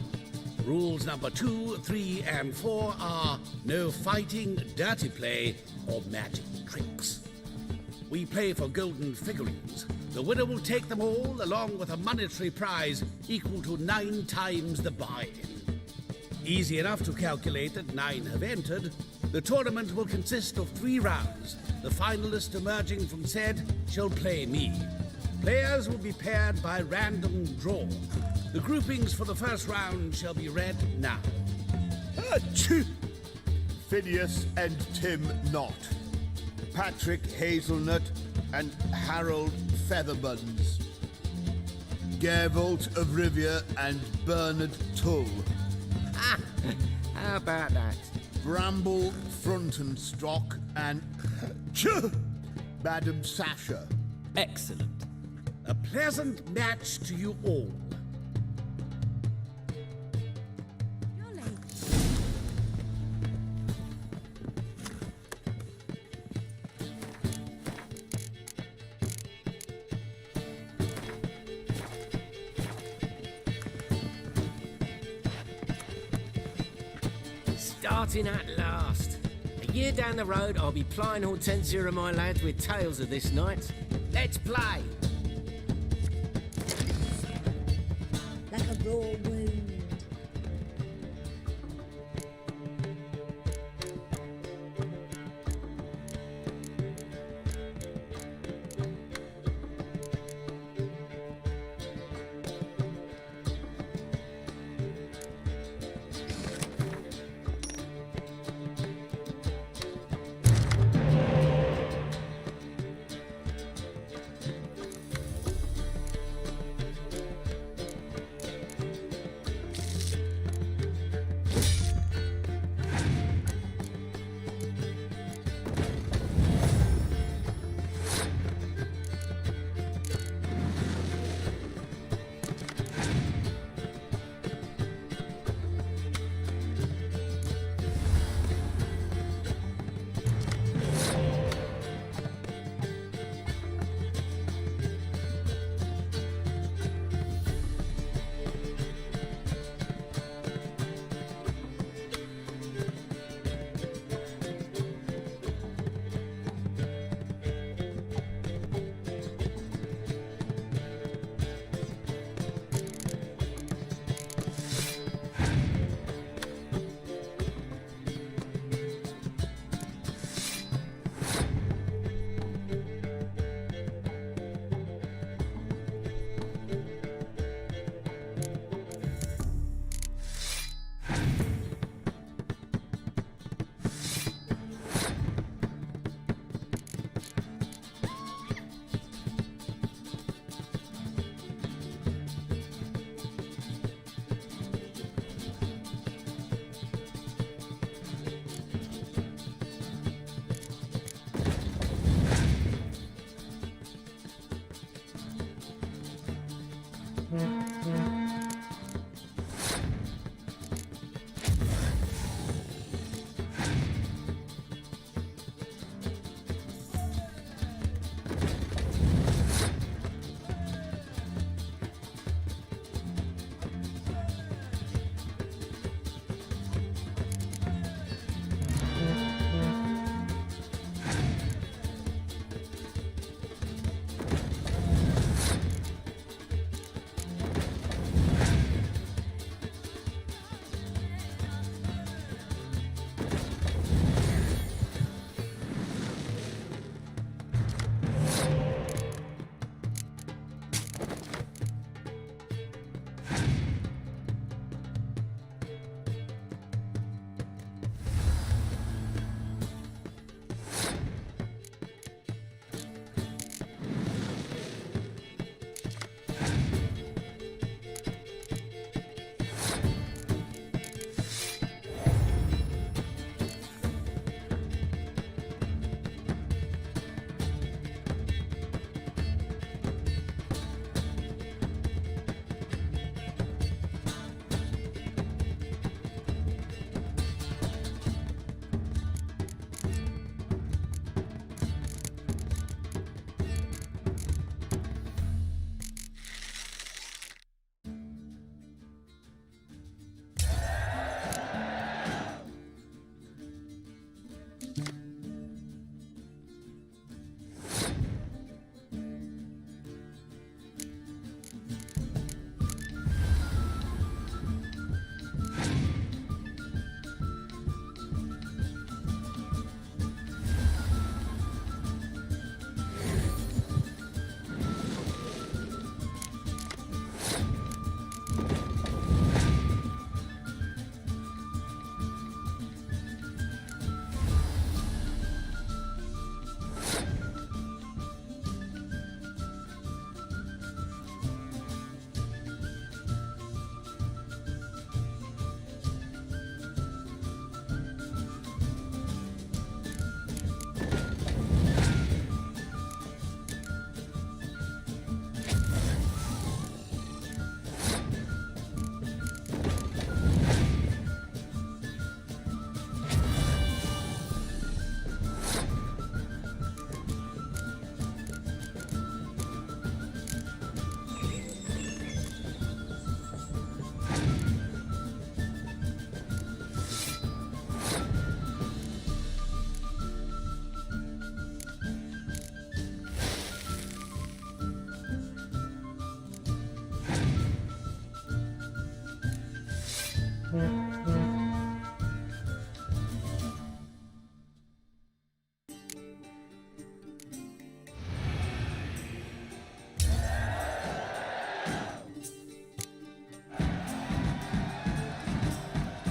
Speaker 11: Rules number 2, 3, and 4 are no fighting, dirty play, or magic tricks. We play for golden figurines. The winner will take them all, along with a monetary prize equal to 9 times the buy-in. Easy enough to calculate that 9 have entered. The tournament will consist of 3 rounds. The finalist emerging from said shall play me. Players will be paired by random draw. The groupings for the first round shall be read now.
Speaker 7: Phineas and Tim Knott. Patrick Hazelnut and Harold Featherbuns. Gervolt of Rivia and Bernard Tull.
Speaker 15: How about that?
Speaker 7: Bramble Frontenstock and Madam Sasha.
Speaker 11: Excellent. A pleasant match to you all.
Speaker 15: Starting at last. A year down the road, I'll be plying Hortensia and my lads with tales of this night. Let's play!
Speaker 9: Like a raw wound.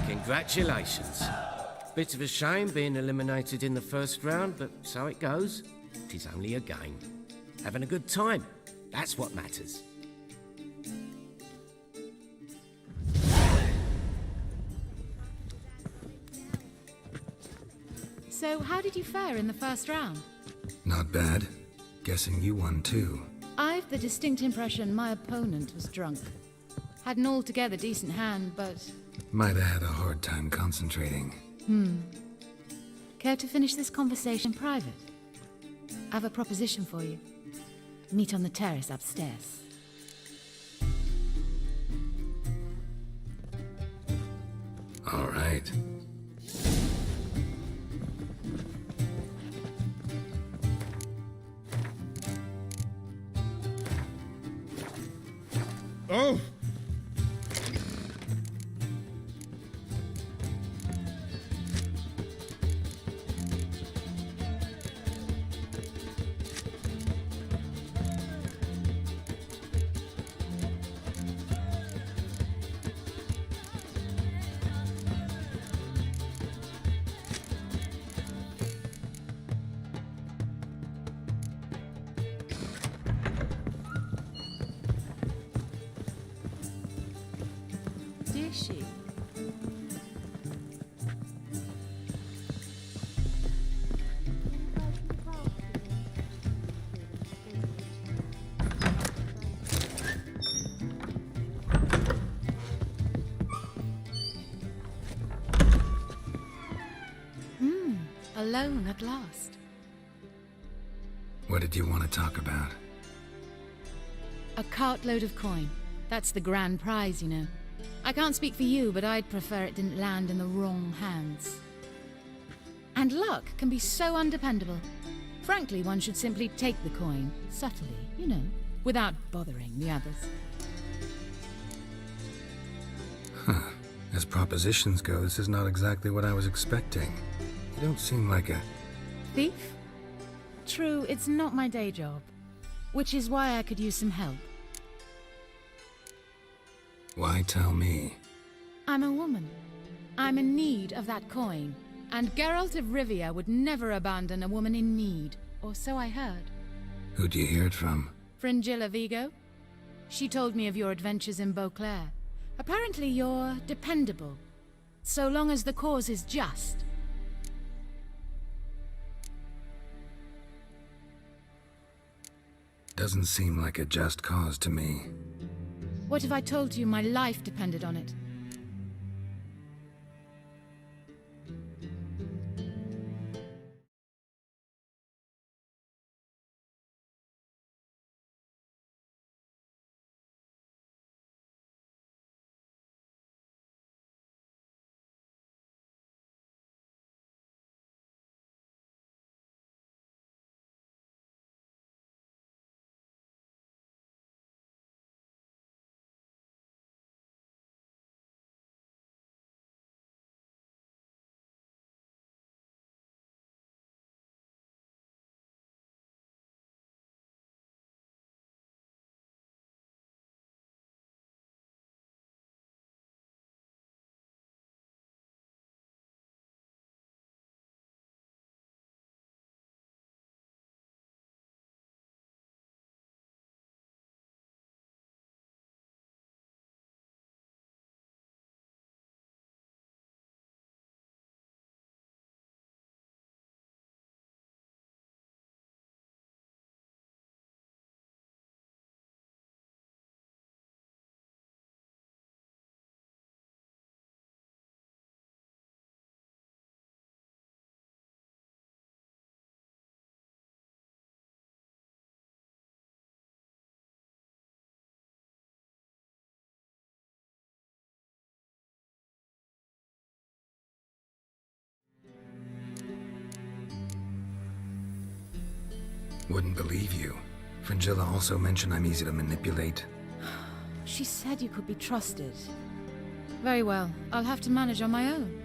Speaker 15: Congratulations. Bit of a shame being eliminated in the first round, but so it goes. It is only a game. Having a good time, that's what matters.
Speaker 13: So, how did you fare in the first round?
Speaker 3: Not bad. Guessing you won too.
Speaker 13: I've the distinct impression my opponent was drunk. Had an altogether decent hand, but...
Speaker 3: Might have had a hard time concentrating.
Speaker 13: Care to finish this conversation in private? I have a proposition for you. Meet on the terrace upstairs.
Speaker 3: All right.
Speaker 12: Oh!
Speaker 13: Dear she. Alone at last.
Speaker 3: What did you want to talk about?
Speaker 13: A cartload of coin. That's the grand prize, you know. I can't speak for you, but I'd prefer it didn't land in the wrong hands. And luck can be so undependable. Frankly, one should simply take the coin, subtly, you know, without bothering the others.
Speaker 3: Huh. As propositions go, this is not exactly what I was expecting. You don't seem like a...
Speaker 13: Thief? True, it's not my day job. Which is why I could use some help.
Speaker 3: Why tell me?
Speaker 13: I'm a woman. I'm in need of that coin. And Geralt of Rivia would never abandon a woman in need. Or so I heard.
Speaker 3: Who'd you hear it from?
Speaker 13: Fringilla Vigo. She told me of your adventures in Beauclair. Apparently you're dependable. So long as the cause is just.
Speaker 3: Doesn't seem like a just cause to me.
Speaker 13: What if I told you my life depended on it?
Speaker 3: Wouldn't believe you. Fringilla also mentioned I'm easy to manipulate.
Speaker 13: She said you could be trusted. Very well. I'll have to manage on my own.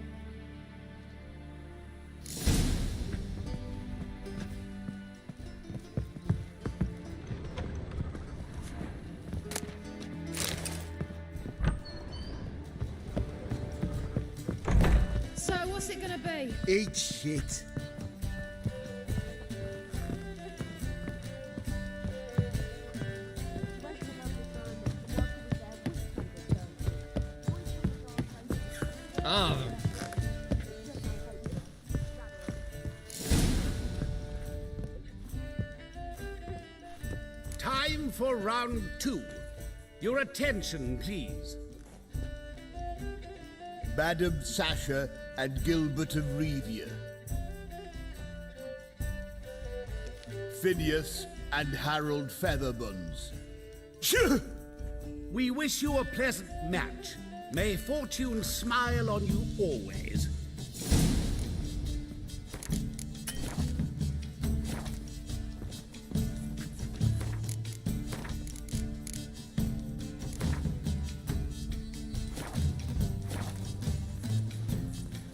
Speaker 16: So, what's it gonna be?
Speaker 7: Eat shit.
Speaker 11: Time for round 2. Your attention, please.
Speaker 7: Madam Sasha and Gilbert of Revia. Phineas and Harold Featherbones.
Speaker 11: We wish you a pleasant match. May fortune smile on you always.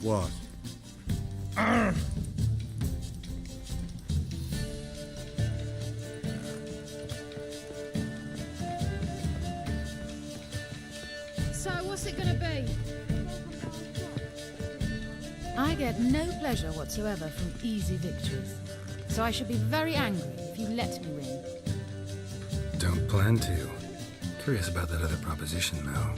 Speaker 12: What?
Speaker 16: So, what's it gonna be?
Speaker 13: I get no pleasure whatsoever from easy victories. So I should be very angry if you let me win.
Speaker 3: Don't plan to. Curious about that other proposition, though.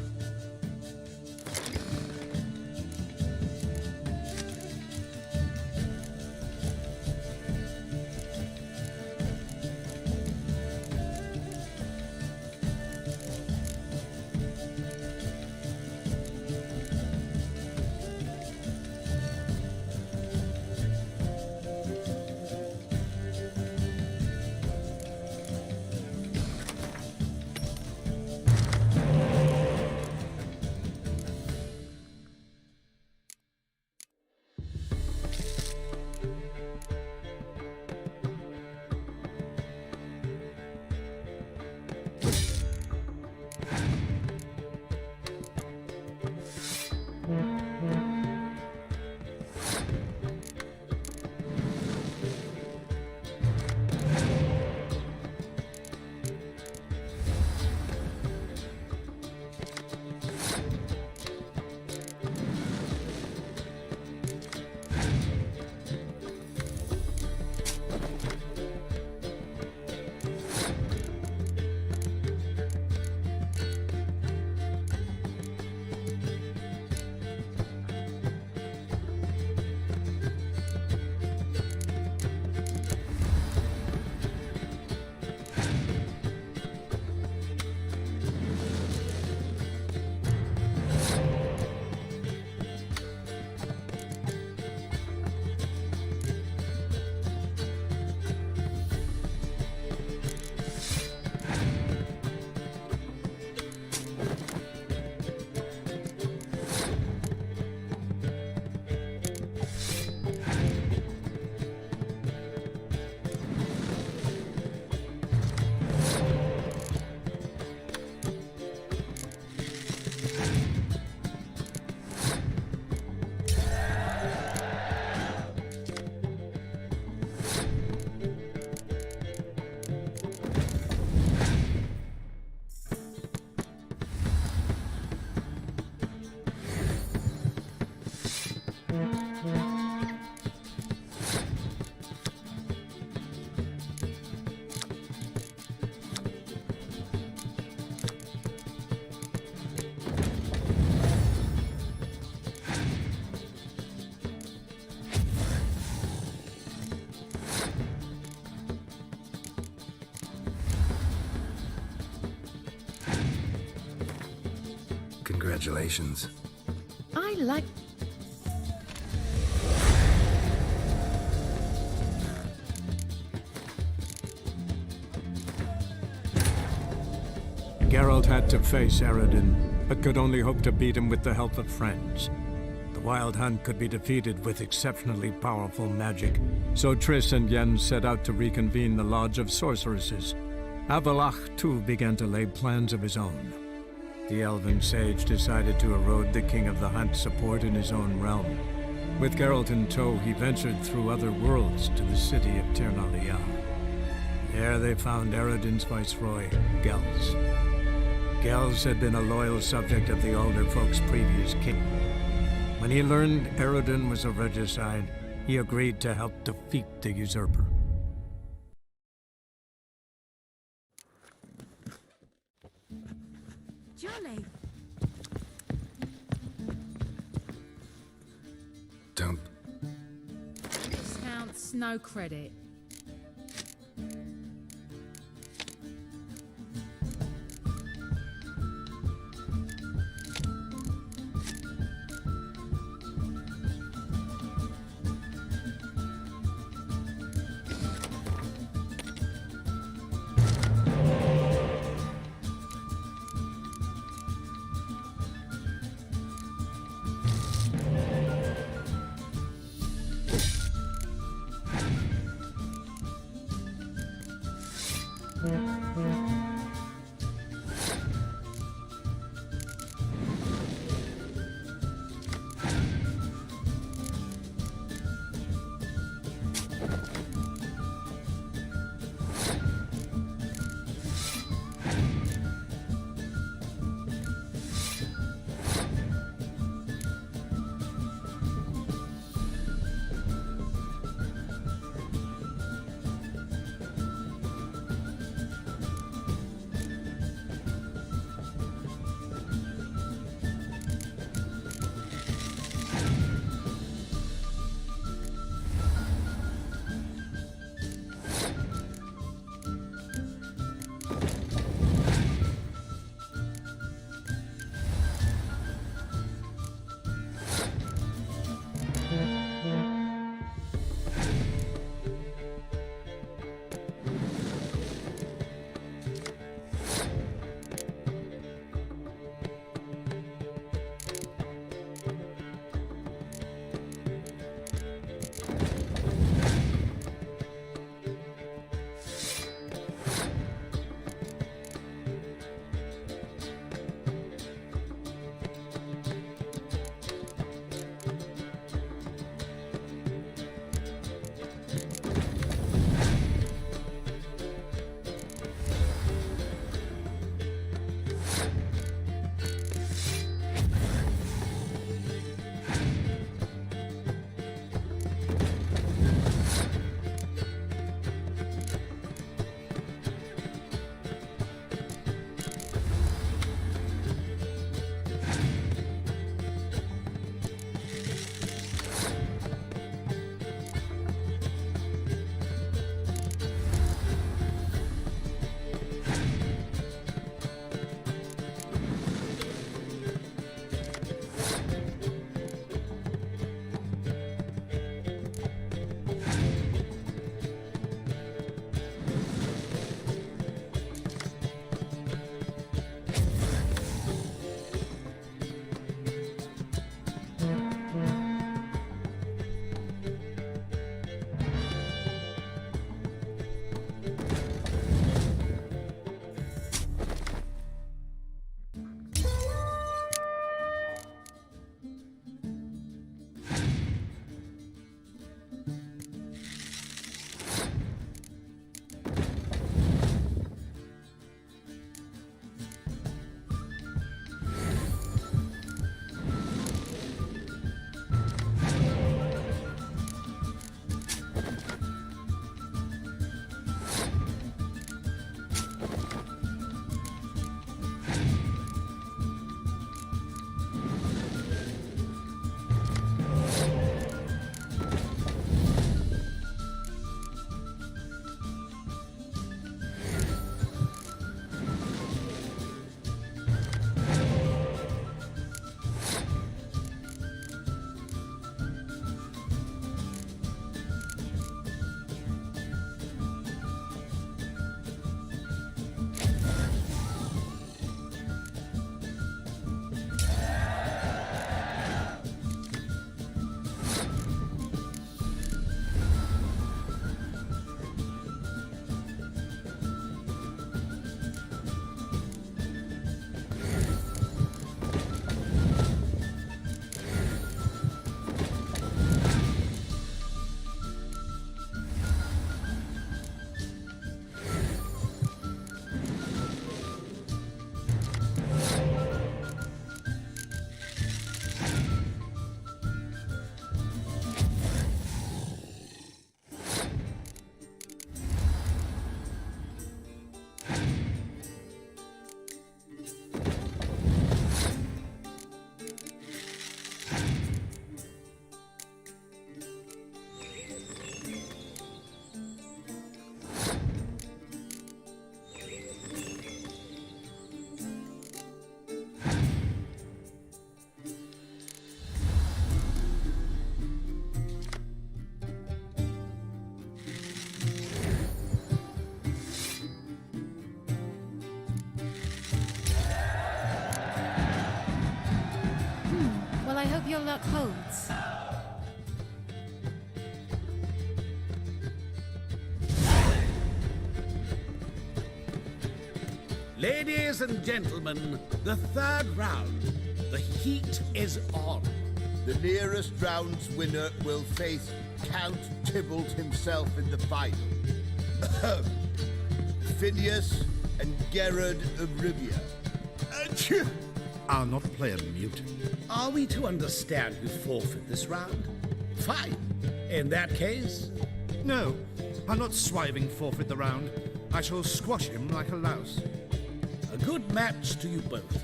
Speaker 3: Congratulations.
Speaker 13: I like...
Speaker 17: Geralt had to face Eredin, but could only hope to beat him with the help of friends. The Wild Hunt could be defeated with exceptionally powerful magic, so Triss and Yen set out to reconvene the Lodge of Sorceresses. Avallac'h, too, began to lay plans of his own. the elven sage decided to erode the King of the Hunt's support in his own realm. With Geralt in tow, he ventured through other worlds to the city of Tir na Liah. There they found Eredin's viceroy, Gels. Gels had been a loyal subject of the Alder folk's previous king. When he learned Eredin was a regicide, he agreed to help defeat the usurper.
Speaker 8: Jolly.
Speaker 3: Don't.
Speaker 13: Discounts, no credit. I hope your luck holds.
Speaker 11: Ladies and gentlemen, the third round. The heat is on.
Speaker 7: The nearest round's winner will face Count Tybalt himself in the final. Phineas and Gerard of Rivia.
Speaker 12: I'll not play a mute.
Speaker 11: Are we to understand you forfeit this round? Fine. In that case...
Speaker 12: No, I'll not swiving forfeit the round. I shall squash him like a louse.
Speaker 11: A good match to you both.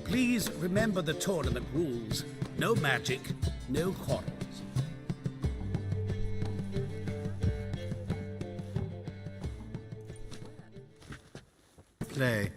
Speaker 11: Please remember the tournament rules. No magic, no quarrels.
Speaker 12: Play.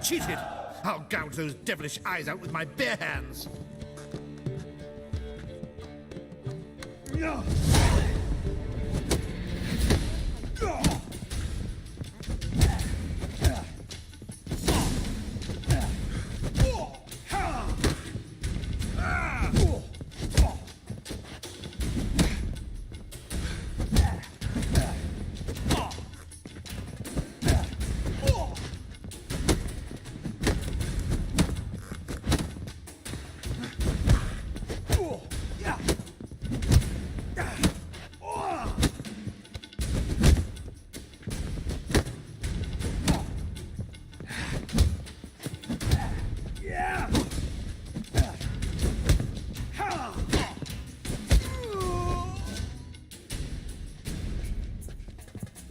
Speaker 12: cheated! I'll gouge those devilish eyes out with my bare hands!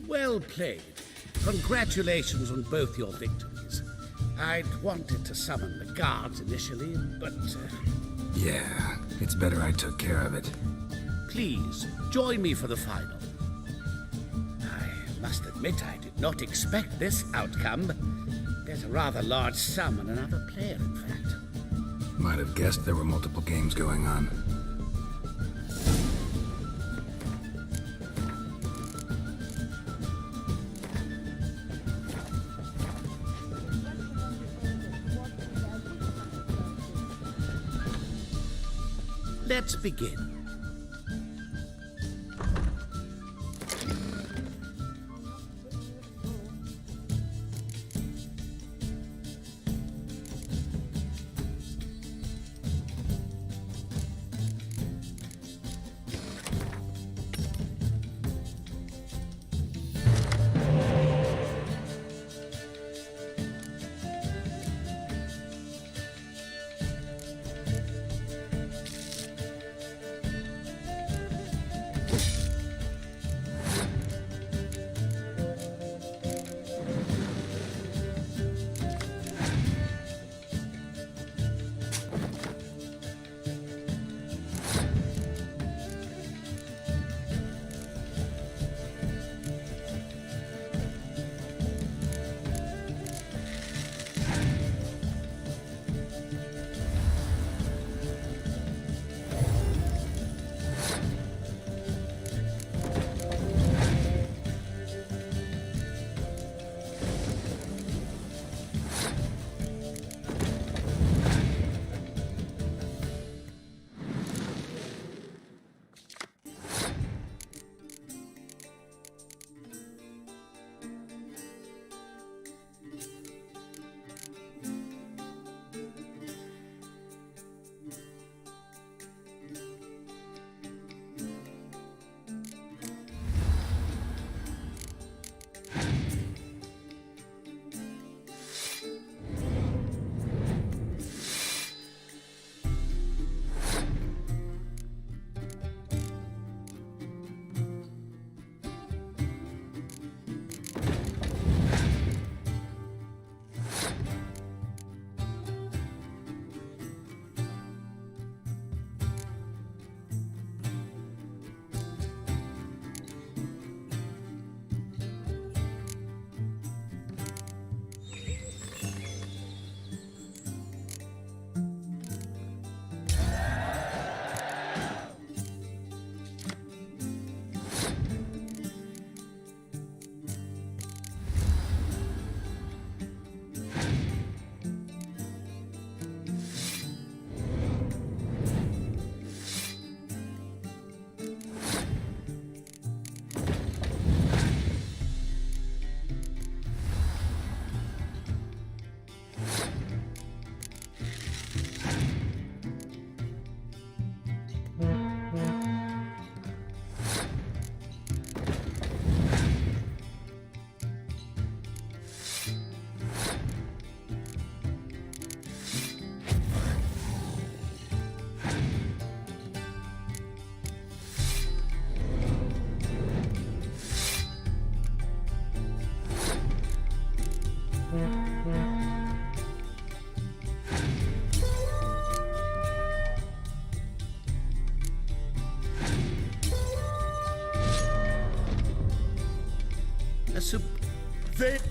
Speaker 11: Well played. Congratulations on both your victories. I'd wanted to summon the guards initially, but...
Speaker 3: Yeah, it's better I took care of it.
Speaker 11: Please, join me for the final. I must admit I did not expect this outcome. There's a rather large sum and another player, in fact.
Speaker 3: Might have guessed there were multiple games going on.
Speaker 11: Let's begin.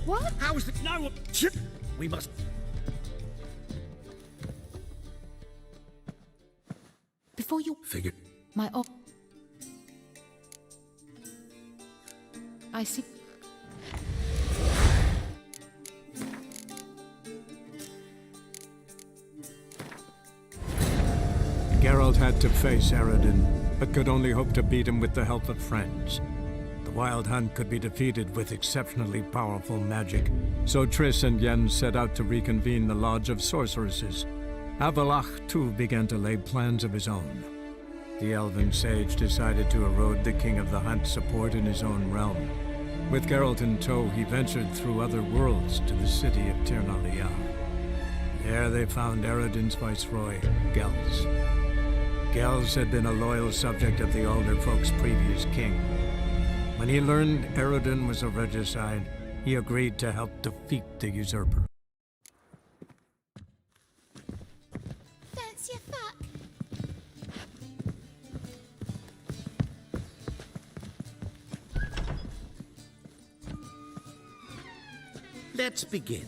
Speaker 11: What? How is the... No! We must...
Speaker 13: Before you...
Speaker 1: Figured.
Speaker 13: My op... I see...
Speaker 17: Geralt had to face Eredin, but could only hope to beat him with the help of friends. The Wild Hunt could be defeated with exceptionally powerful magic, so Triss and Yen set out to reconvene the Lodge of Sorceresses. Avallac'h, too, began to lay plans of his own. The elven sage decided to erode the King of the Hunt's support in his own realm. With Geralt in tow, he ventured through other worlds to the city of Tir na Liah. There they found Eredin's viceroy, Gels. Gels had been a loyal subject of the Alder Folk's previous king. When he learned Eredin was a regicide, he agreed to help defeat the usurper.
Speaker 18: Fancy a fuck?
Speaker 11: Let's begin.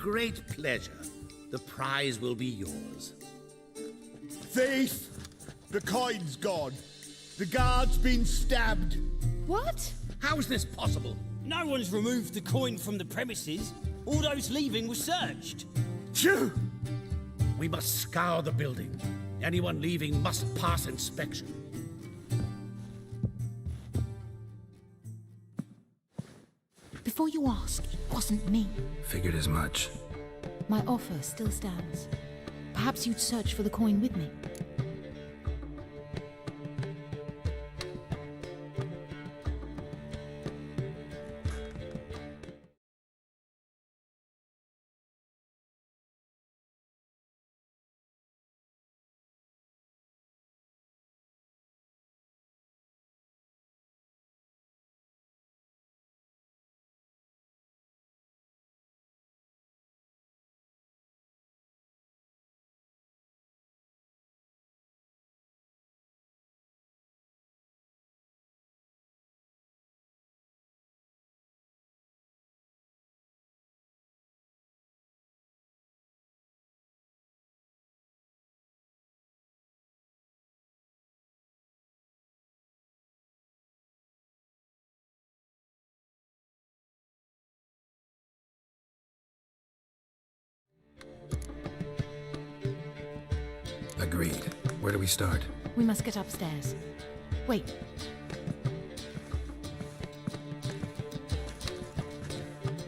Speaker 11: great pleasure. The prize will be yours.
Speaker 7: Thief! The coin's gone. The guard's been stabbed.
Speaker 16: What?
Speaker 11: How is this possible?
Speaker 18: No one's removed the coin from the premises. All those leaving were searched.
Speaker 11: Phew! We must scour the building. Anyone leaving must pass inspection.
Speaker 13: Before you ask, it wasn't me.
Speaker 3: Figured as much.
Speaker 13: My offer still stands. Perhaps you'd search for the coin with me.
Speaker 3: Agreed. Where do we start?
Speaker 13: We must get upstairs. Wait.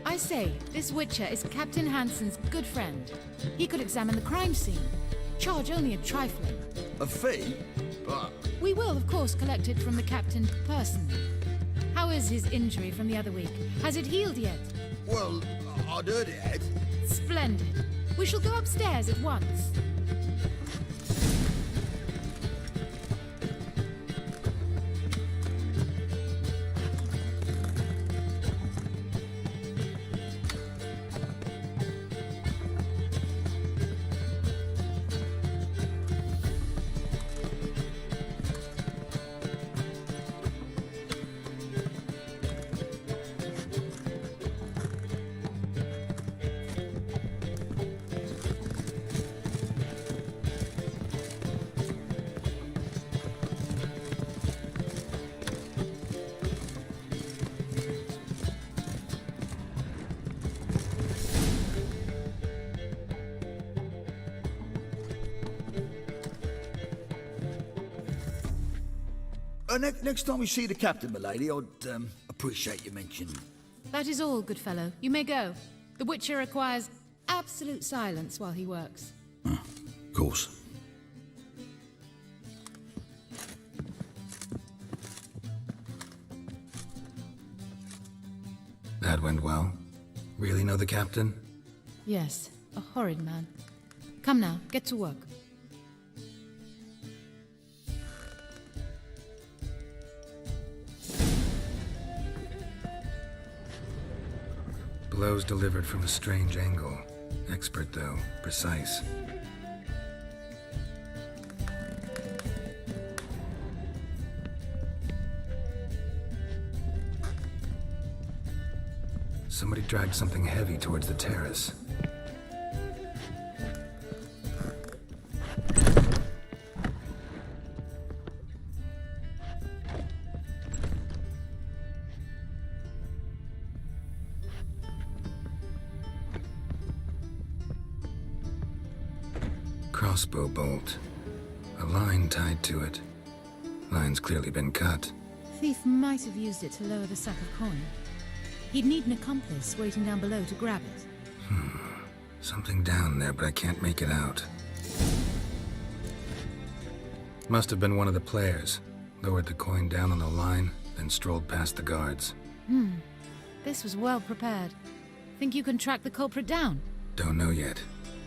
Speaker 13: I say, this Witcher is Captain Hansen's good friend. He could examine the crime scene. Charge only a trifling.
Speaker 7: A fee? But...
Speaker 13: We will, of course, collect it from the captain personally. How is his injury from the other week? Has it healed yet?
Speaker 7: Well, I'd heard it had.
Speaker 13: Splendid. We shall go upstairs at once.
Speaker 19: Next time we see the captain, milady, I'd appreciate you mentioning.
Speaker 13: That is all, good fellow. You may go. The Witcher requires absolute silence while he works.
Speaker 19: Of course.
Speaker 3: That went well. Really know the captain?
Speaker 13: Yes, a horrid man. Come now, get to work.
Speaker 3: Blows delivered from a strange angle. Expert, though. Precise. Somebody dragged something heavy towards the terrace. Crossbow bolt. A line tied to it. Line's clearly been cut.
Speaker 13: Thief might have used it to lower the sack of coin. He'd need an accomplice waiting down below to grab it.
Speaker 3: Something down there, but I can't make it out. Must have been one of the players. Lowered the coin down on the line, then strolled past the guards.
Speaker 13: This was well prepared. Think you can track the culprit down?
Speaker 3: Don't know yet.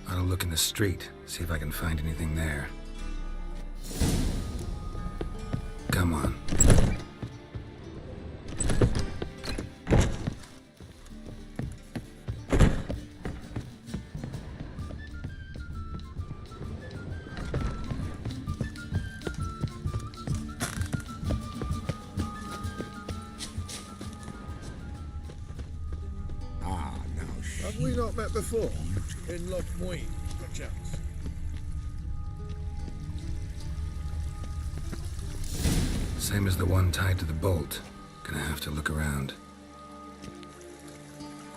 Speaker 3: Ought to look in the street, see if I can find anything there. Come on.
Speaker 11: Have we
Speaker 20: not met before? In Loch Muin, perchance?
Speaker 3: Same as the one tied to the bolt. Gonna have to look around.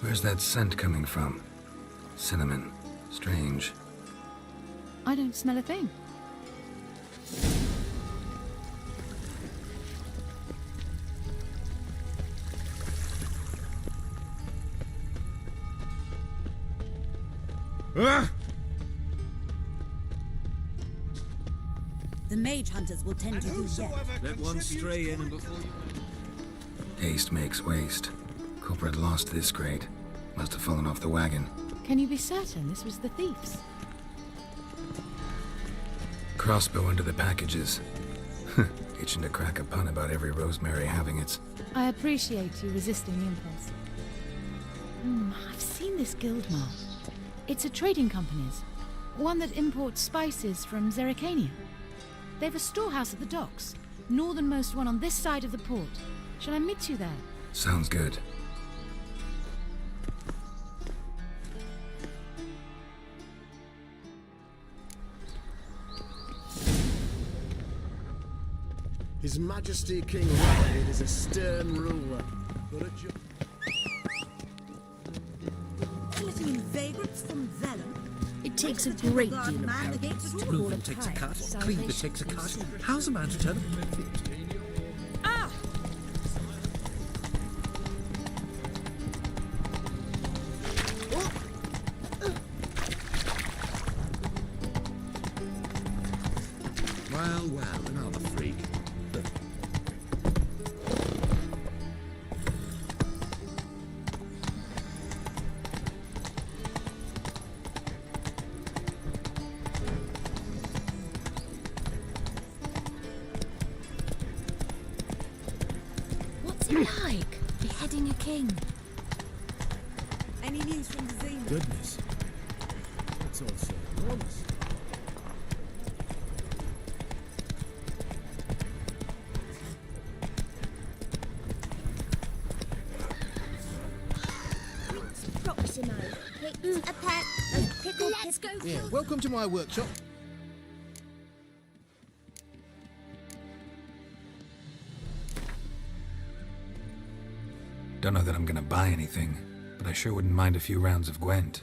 Speaker 3: Where's that scent coming from? Cinnamon. Strange.
Speaker 13: I don't smell a thing.
Speaker 21: The mage hunters will tend to do yet.
Speaker 14: Let one stray in and before you...
Speaker 3: Haste makes waste. Culprit lost this crate. Must have fallen off the wagon.
Speaker 13: Can you be certain this was the thief's?
Speaker 3: Crossbow under the packages. Itching to crack a pun about every Rosemary having its...
Speaker 13: I appreciate you resisting the impulse. I've seen this guild mark. It's a trading company's. One that imports spices from Zerrikania. They've a storehouse at the docks. Northernmost one on this side of the port. Shall I meet you there?
Speaker 3: Sounds good.
Speaker 20: His Majesty King Radovid is a stern ruler, but a
Speaker 21: Letting in vagrants from Vellum.
Speaker 9: It takes a great deal of arrogance to call a
Speaker 22: takes a
Speaker 9: pride
Speaker 22: cut.
Speaker 9: salvation.
Speaker 22: Cleaver takes a cut. How's a man to turn a profit?
Speaker 9: Ah!
Speaker 22: Well, another freak.
Speaker 8: What's it like, beheading a king?
Speaker 21: Any news from the Zane?
Speaker 20: Goodness. That's all so enormous.
Speaker 21: Proximo. It's a pack of pickled Let's go.
Speaker 6: Yeah, welcome to my workshop.
Speaker 3: Don't know that I'm gonna buy anything, but I sure wouldn't mind a few rounds of Gwent.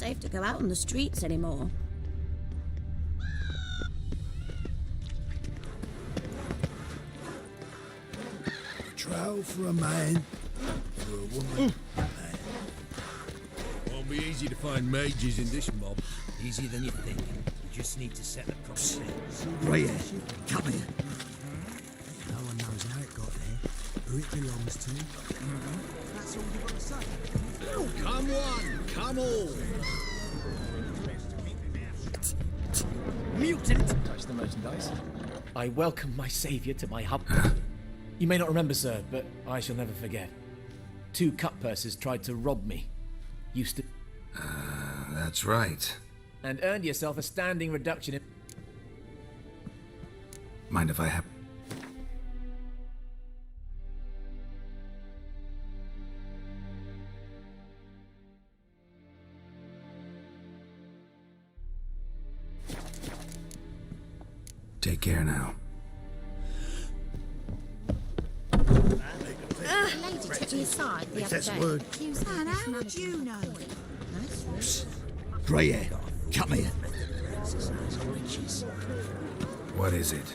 Speaker 2: safe to go out on the streets anymore.
Speaker 19: Trial for a man, for a woman.
Speaker 22: Won't be easy to find mages in this mob. Easier than you think. You just need to set the props.
Speaker 19: Right here, come here.
Speaker 5: No one knows how it got there, who it belongs to. That's all you've got to say.
Speaker 20: Come one, come all.
Speaker 23: Mutant! Touch the merchandise. I welcome my saviour to my hub. You may not remember, sir, but I shall never forget. 2 cut pursers tried to rob me. Used to...
Speaker 3: That's right.
Speaker 23: And earned yourself a standing reduction in...
Speaker 3: Mind if I have... Take care now.
Speaker 21: The lady took me aside the other day.
Speaker 19: Word.
Speaker 21: And how would you know?
Speaker 19: Grey hair, come here.
Speaker 3: What is it?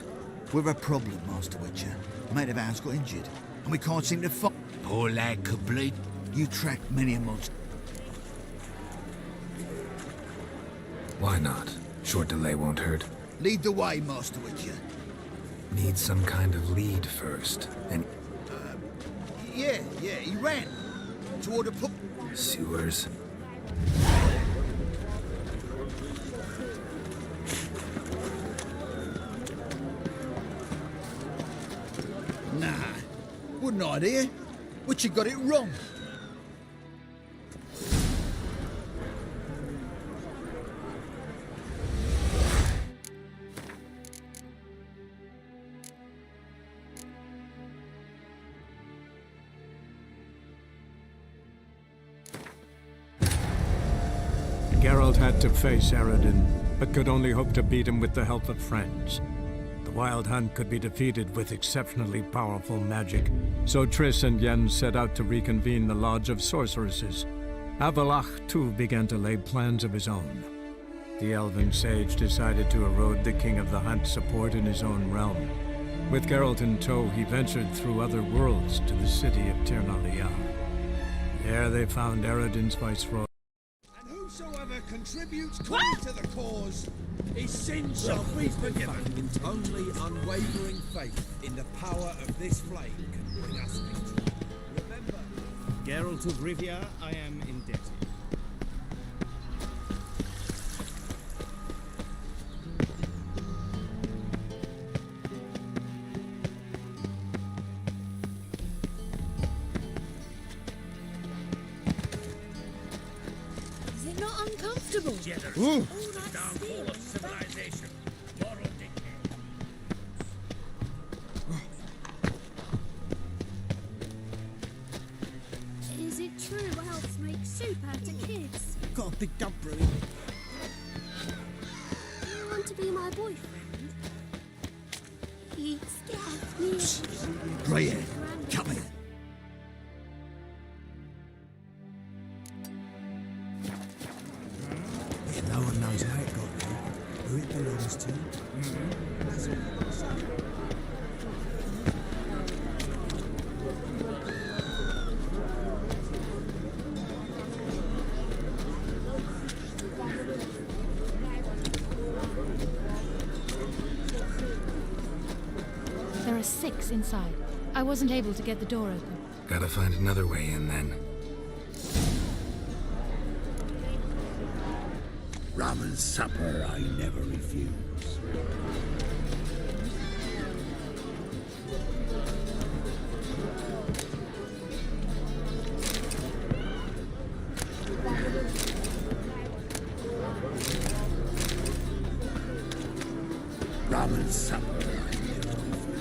Speaker 19: We've a problem, Master Witcher. A mate of ours got injured, and we can't seem to find...
Speaker 4: Poor lad could bleed.
Speaker 19: You track many a monster.
Speaker 3: Why not? Short delay won't hurt.
Speaker 19: Lead the way, Master Witcher.
Speaker 3: Need some kind of lead first. Then
Speaker 19: Yeah, he ran. Toward a pub.
Speaker 3: sewers.
Speaker 19: Nah, wouldn't idea. Witcher got it wrong.
Speaker 17: Geralt had to face Eredin, but could only hope to beat him with the help of friends. The Wild Hunt could be defeated with exceptionally powerful magic, so Triss and Yen set out to reconvene the Lodge of Sorceresses. Avallac'h, too, began to lay plans of his own. The elven sage decided to erode the King of the Hunt's support in his own realm. With Geralt in tow, he ventured through other worlds to the city of Tir na Liar. There they found Eredin's viceroy.
Speaker 20: Whosoever contributes to the cause, his sins shall be forgiven. Only unwavering faith in the power of this flame can bring us victory. Remember,
Speaker 24: Geralt of Rivia, I am indebted.
Speaker 16: Is it not uncomfortable?
Speaker 20: Ooh.
Speaker 16: Downfall of civilization. Moral decay.
Speaker 21: Is it true elves make soup out of kids?
Speaker 5: Got a big dump brewing.
Speaker 21: Do you want to be my boyfriend? He scares me.
Speaker 19: Grey hair, come here.
Speaker 5: Yeah, no one knows how it got there, who it belongs to. That's all you've got to say.
Speaker 13: There are 6 inside. I wasn't able to get the door open.
Speaker 3: Gotta find another way in then.
Speaker 4: Rum and supper I never refuse. Rum and supper I never refuse.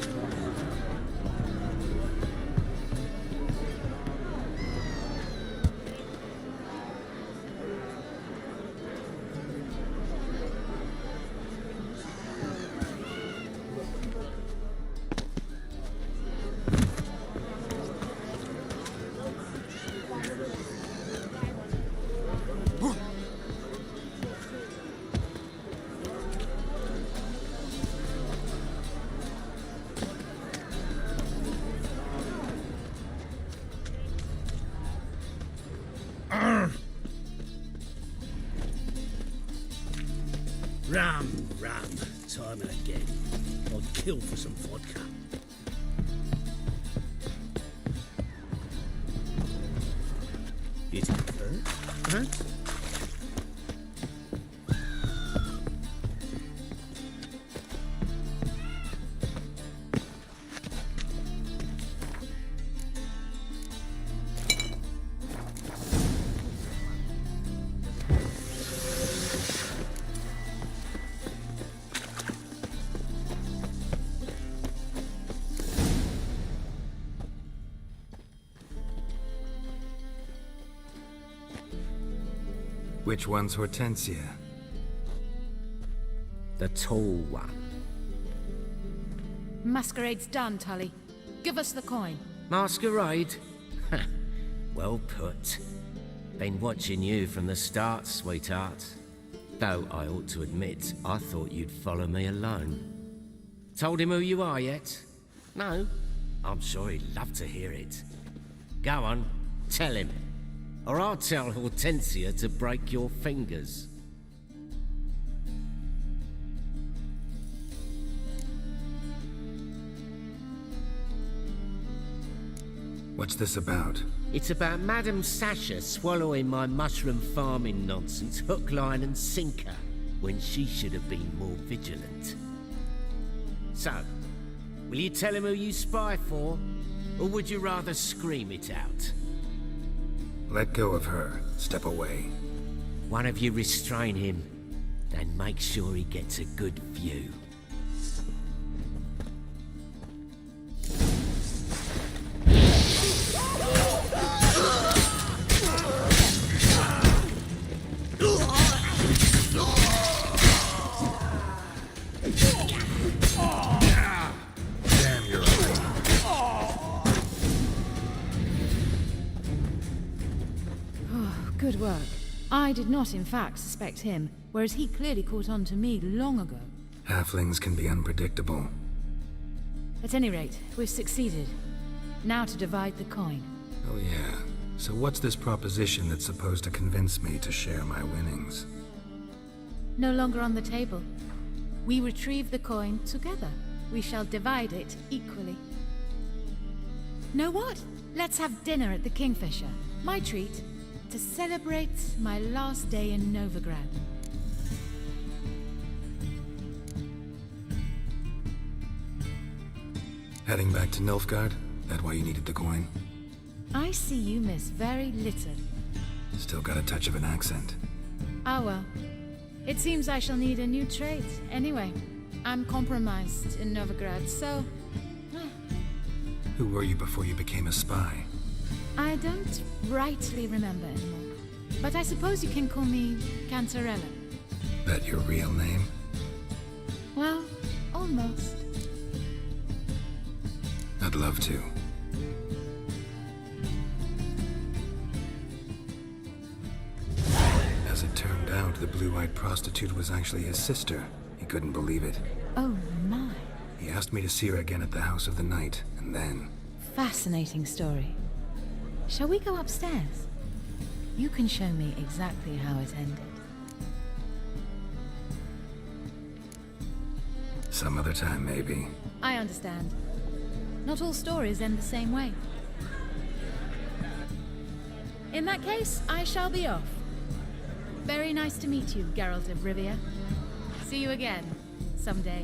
Speaker 11: Ram, time and again. I'd kill for some vodka. Is it first? Huh?
Speaker 3: Which one's Hortensia?
Speaker 1: The tall one.
Speaker 13: Masquerade's done, Tully. Give us the coin.
Speaker 1: Masquerade? Well put. Been watching you from the start, sweetheart. Though I ought to admit, I thought you'd follow me alone. Told him who you are yet? No? I'm sure he'd love to hear it. Go on, tell him. Or I'll tell Hortensia to break your fingers.
Speaker 3: What's this about?
Speaker 1: It's about Madame Sasha swallowing my mushroom farming nonsense hook, line and sinker when she should have been more vigilant. So, will you tell him who you spy for? Or would you rather scream it out?
Speaker 3: Let go of her. Step away.
Speaker 1: One of you restrain him, and make sure he gets a good view.
Speaker 3: Damn, you're right.
Speaker 13: Good work. I did not, in fact, suspect him, whereas he clearly caught on to me long ago.
Speaker 3: Halflings can be unpredictable.
Speaker 13: At any rate, we've succeeded. Now to divide the coin.
Speaker 3: Oh yeah. So what's this proposition that's supposed to convince me to share my winnings?
Speaker 13: No longer on the table. We retrieve the coin together. We shall divide it equally. Know what? Let's have dinner at the Kingfisher. My treat. To celebrate my last day in Novigrad.
Speaker 3: Heading back to Nilfgaard? That why you needed the coin?
Speaker 13: I see you miss very little.
Speaker 3: Still got a touch of an accent.
Speaker 13: Ah well. It seems I shall need a new trait. Anyway, I'm compromised in Novigrad, so...
Speaker 3: Who were you before you became a spy?
Speaker 13: I don't rightly remember anymore. But I suppose you can call me Cantarella.
Speaker 3: That your real name?
Speaker 13: Well, almost.
Speaker 3: I'd love to. As it turned out, the blue-eyed prostitute was actually his sister. He couldn't believe it.
Speaker 13: Oh my.
Speaker 3: He asked me to see her again at the House of the Night, and then...
Speaker 13: Fascinating story. Shall we go upstairs? You can show me exactly how it ended.
Speaker 3: Some other time, maybe.
Speaker 13: I understand. Not all stories end the same way. In that case, I shall be off. Very nice to meet you, Geralt of Rivia. See you again, someday.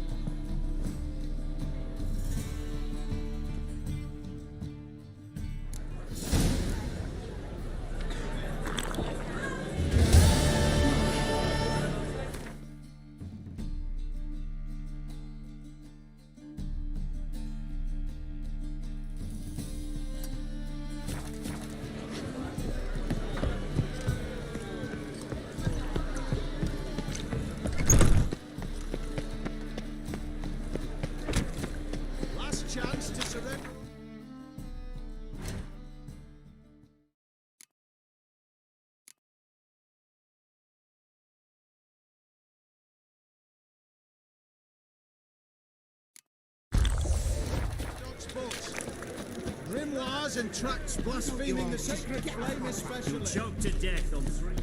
Speaker 20: Grimoires and tracts blaspheming the sacred flame especially.
Speaker 24: Choked to death on 3.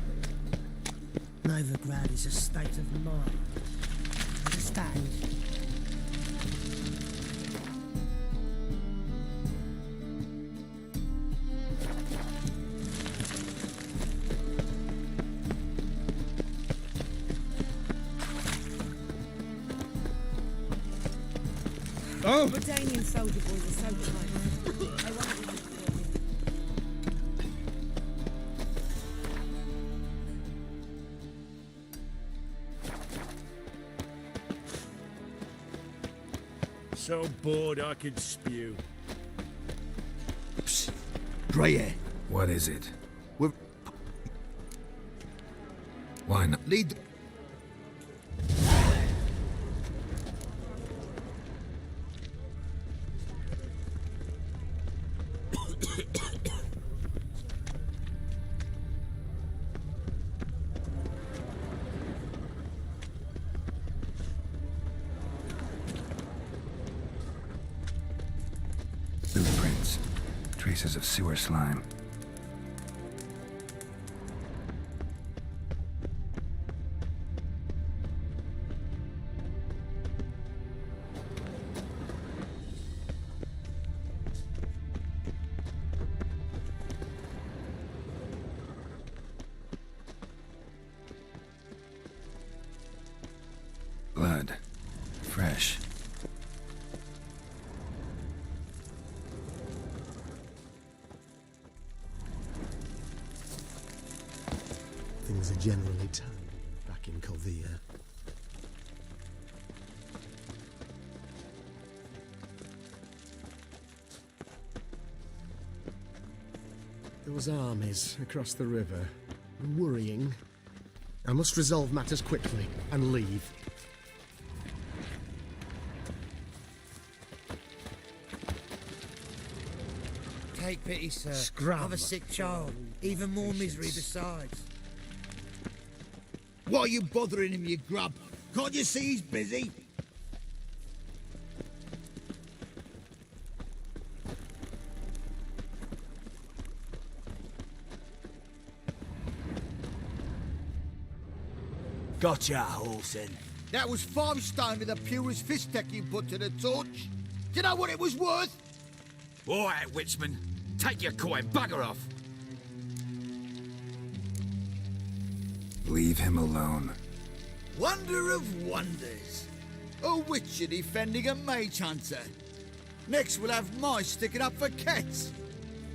Speaker 5: Novigrad is a state of mind. understand.
Speaker 19: Oh!
Speaker 10: Redanian soldier boys are so tight. I wonder if
Speaker 22: So bored I could spew.
Speaker 19: Psst. Grey hair.
Speaker 3: What is it?
Speaker 19: We're...
Speaker 3: Why not?
Speaker 19: Lead...
Speaker 3: Blueprints. Traces of sewer slime. Blood. Fresh.
Speaker 5: Things are generally tame back in Calvia. There was armies across the river. Worrying. I must resolve matters quickly and leave.
Speaker 12: Take pity, sir.
Speaker 5: Scrum.
Speaker 12: I've a sick child. Even more misery besides.
Speaker 19: Why are you bothering him, you grub? Can't you see he's busy?
Speaker 22: Gotcha, Olsen.
Speaker 19: That was 5 stone of the purest fist tech you put to the torch. Do you know what it was worth?
Speaker 22: All right, Witchman. Take your coin, bugger off.
Speaker 3: Leave him alone.
Speaker 19: Wonder of wonders. A witcher defending a mage hunter. Next we'll have mice sticking up for cats.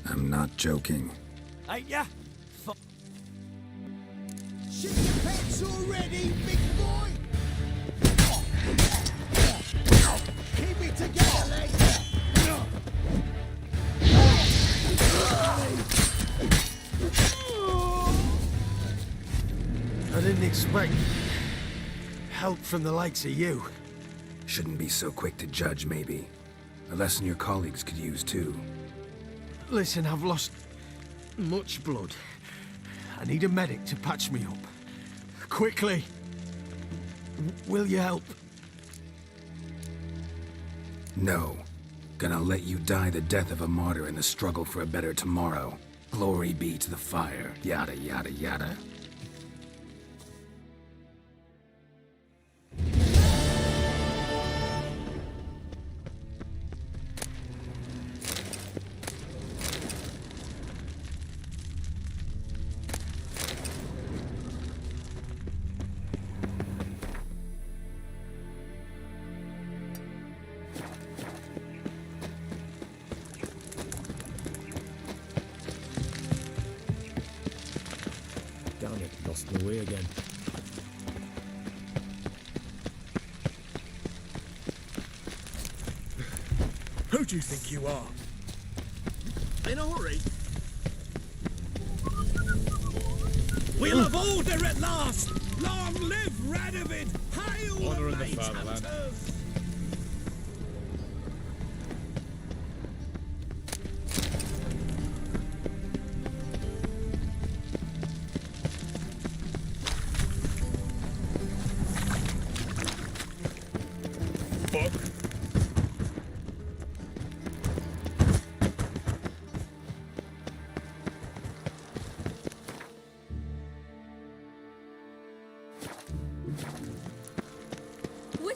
Speaker 3: I'm not joking.
Speaker 22: Ain't ya?
Speaker 19: Shit your pants already, big boy! Keep it together, lads!
Speaker 14: I didn't expect help from the likes of you.
Speaker 3: Shouldn't be so quick to judge, maybe. A lesson your colleagues could use, too.
Speaker 14: Listen, I've lost much blood. I need a medic to patch me up. Quickly! Will you help?
Speaker 3: No. Gonna let you die the death of a martyr in the struggle for a better tomorrow. Glory be to the fire. Yada, yada, yada.
Speaker 23: Damn it, lost my way again.
Speaker 22: Who do you think you are?
Speaker 20: In a hurry. We'll have order at last! Long live Radovid! Hail
Speaker 22: Honor in the
Speaker 20: mage
Speaker 22: fatherland.
Speaker 20: hunters!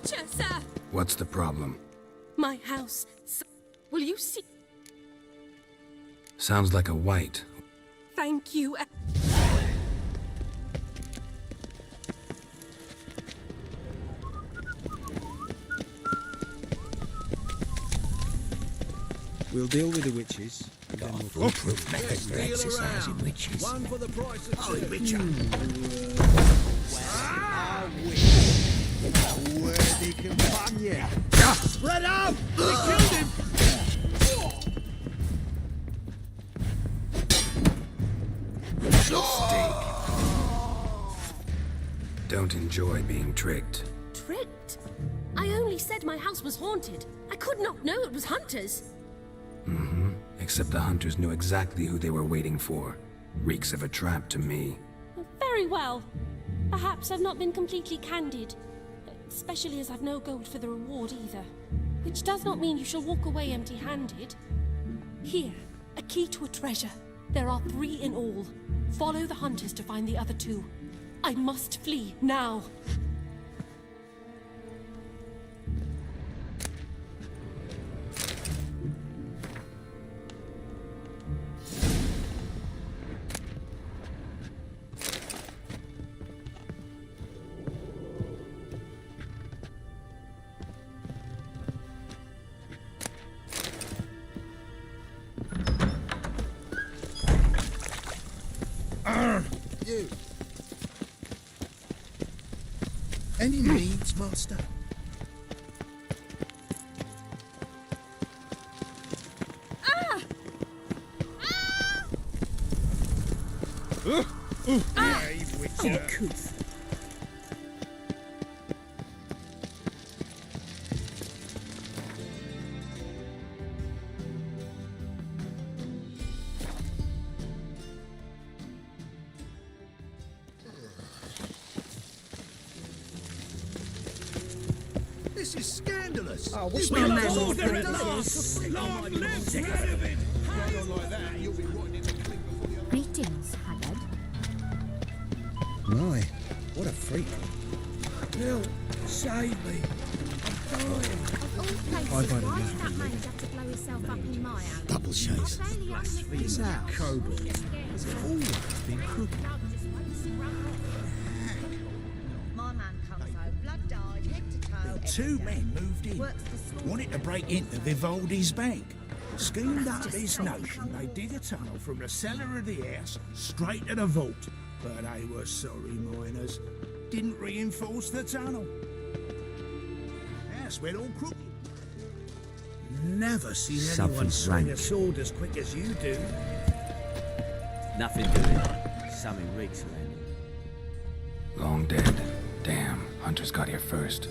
Speaker 7: Witcher, sir!
Speaker 3: What's the problem?
Speaker 7: My house. Will you see?
Speaker 3: Sounds like a white.
Speaker 7: Thank you.
Speaker 20: We'll deal with the witches. And then we'll
Speaker 19: foolproof method for exercising witches.
Speaker 22: One for the price of
Speaker 19: Oh,
Speaker 22: two.
Speaker 19: Witcher.
Speaker 20: Worthy companion.
Speaker 22: Spread out! We killed him!
Speaker 3: Don't enjoy being tricked.
Speaker 7: Tricked? I only said my house was haunted. I could not know it was hunters.
Speaker 3: Mm-hmm. Except the hunters knew exactly who they were waiting for. Reeks of a trap to me.
Speaker 7: Very well. Perhaps I've not been completely candid. Especially as I've no gold for the reward either. Which does not mean you shall walk away empty-handed. Here, a key to a treasure. There are 3 in all. Follow the hunters to find the other 2. I must flee now.
Speaker 19: You. Any needs, master?
Speaker 7: Ah!
Speaker 19: Brave Witcher.
Speaker 7: Uncouth.
Speaker 19: This is scandalous.
Speaker 10: Oh, what's
Speaker 19: You
Speaker 10: my
Speaker 19: lot
Speaker 10: man
Speaker 19: all
Speaker 10: with
Speaker 19: very
Speaker 10: the
Speaker 19: nice.
Speaker 22: Long live Radovid!
Speaker 20: Carry on like that, you'll be rotting in the clink before the other.
Speaker 2: Greetings, Haggard.
Speaker 19: My, what a freak.
Speaker 22: Bill, save me. I'm dying.
Speaker 10: Of all places, why did that man have to blow himself up in my house?
Speaker 19: Double chase.
Speaker 10: It's
Speaker 19: that
Speaker 10: Kobold.
Speaker 19: It's always been crooked.
Speaker 10: My man comes home, blood dyed, head to toe.
Speaker 19: 2 men moved in,
Speaker 10: Works for small
Speaker 19: wanted to break into Vivaldi's bank. Schemed up this notion they dig a tunnel from the cellar of the house straight to the vault. But they were sorry miners. Didn't reinforce the tunnel. House went all crooked. Never seen anyone
Speaker 9: Something's
Speaker 19: swing a
Speaker 9: rank.
Speaker 19: sword as quick as you do.
Speaker 9: Nothing doing. Something reeks landing.
Speaker 3: Long dead. Damn, hunters got here first.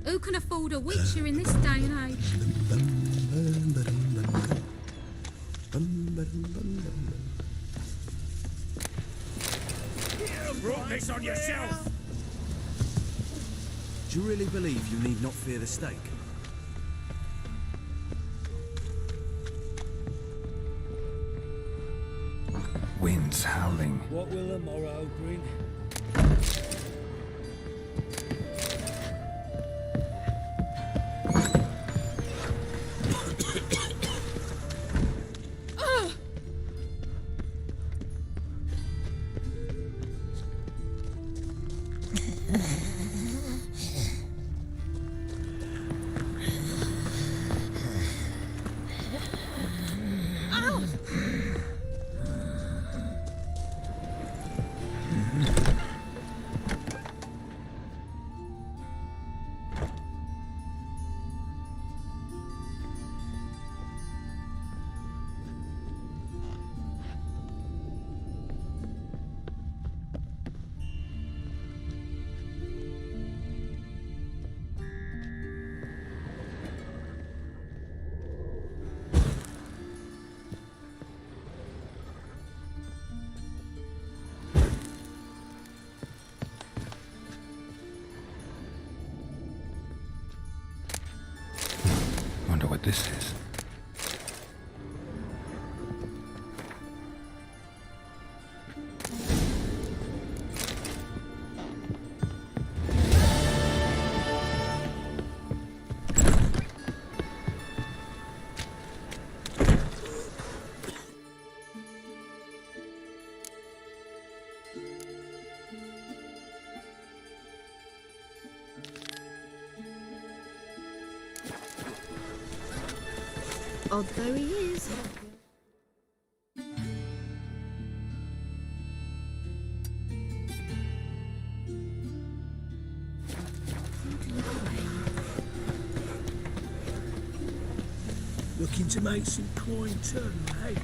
Speaker 13: Who can afford a witcher in this day and age?
Speaker 22: You brought this on yourself!
Speaker 6: Do you really believe you need not fear the stake?
Speaker 3: Winds howling.
Speaker 22: What will the morrow bring?
Speaker 3: Wonder what this is.
Speaker 21: Odd though he is.
Speaker 19: Looking to make some coin too, eh?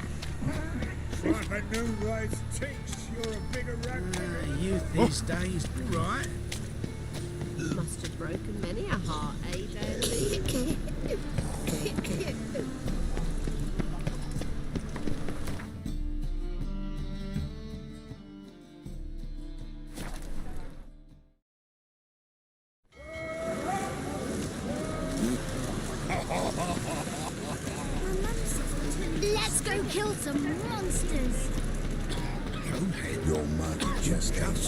Speaker 22: Like a new life takes, you're a bigger rat.
Speaker 19: Youth these days, right?
Speaker 21: Must have broken many a heart, eh, Dandy? Let's go kill some monsters.
Speaker 19: Come ahead, your mother just comes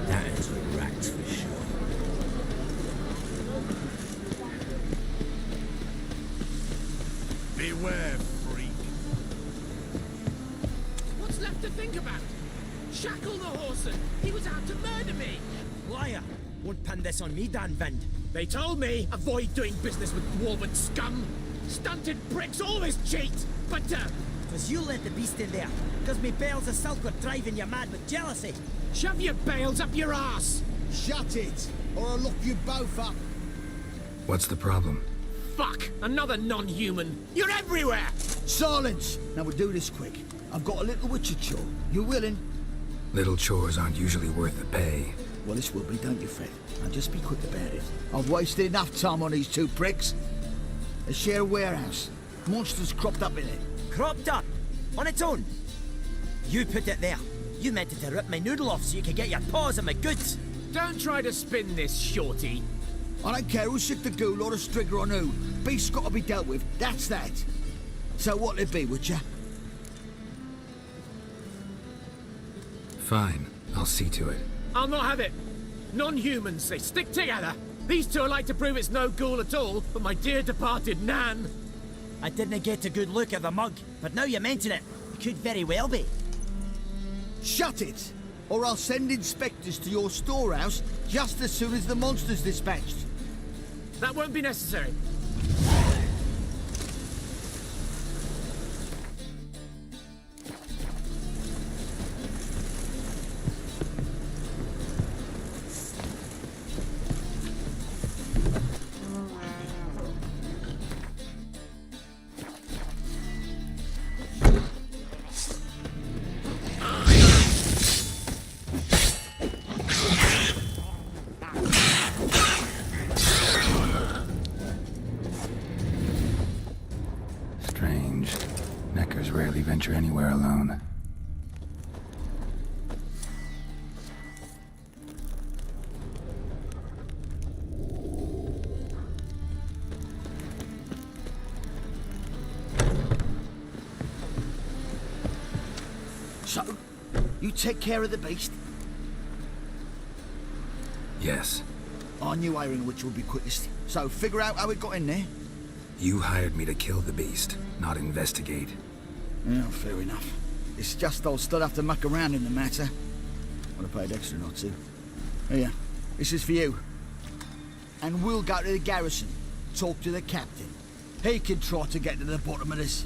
Speaker 4: That is a rat for sure.
Speaker 19: Beware, freak.
Speaker 5: What's left to think about? Shackle the horse. He was out to murder me.
Speaker 8: Liar! Won't pin this on me, Dan Vind.
Speaker 5: They told me avoid doing business with dwarven scum. Stunted pricks always cheat. But,
Speaker 8: 'Cause you let the beast in there. 'Cause me bales of silk were driving you mad with jealousy.
Speaker 5: Shove your bales up your ass.
Speaker 12: Shut it, or I'll lock you both up.
Speaker 3: What's the problem?
Speaker 5: Fuck! Another non-human. You're everywhere.
Speaker 12: Silence! Now we'll do this quick. I've got a little witcher chore. You willing?
Speaker 3: Little chores aren't usually worth the pay.
Speaker 12: Well, this will be, don't you, Fred? Now just be quick about it. I've wasted enough time on these two pricks. They share a warehouse. Monsters cropped up in it.
Speaker 8: Cropped up? On its own? You put it there. You meant it to rip my noodle off so you could get your paws on my goods.
Speaker 5: Don't try to spin this, shorty.
Speaker 12: I don't care who sick the ghoul or the strigger on who. Beast's got to be dealt with. That's that. So what'll it be, would ya?
Speaker 3: Fine, I'll see to it.
Speaker 5: I'll not have it. Non-humans, they stick together. These two are like to prove it's no ghoul at all, but my dear departed Nan.
Speaker 8: I didn't get a good look at the mug, but now you mention it, it could very well be.
Speaker 12: Shut it, or I'll send inspectors to your storehouse just as soon as the monster's dispatched.
Speaker 5: That won't be necessary.
Speaker 12: So, you take care of the beast?
Speaker 3: Yes.
Speaker 12: I knew hiring which would be quickest. So, figure out how it got in there.
Speaker 3: You hired me to kill the beast, not investigate.
Speaker 12: Yeah, fair enough. It's just I'll still have to muck around in the matter. I'd have paid extra not to. Here, this is for you. And we'll go to the garrison, talk to the captain. He can try to get to the bottom of this.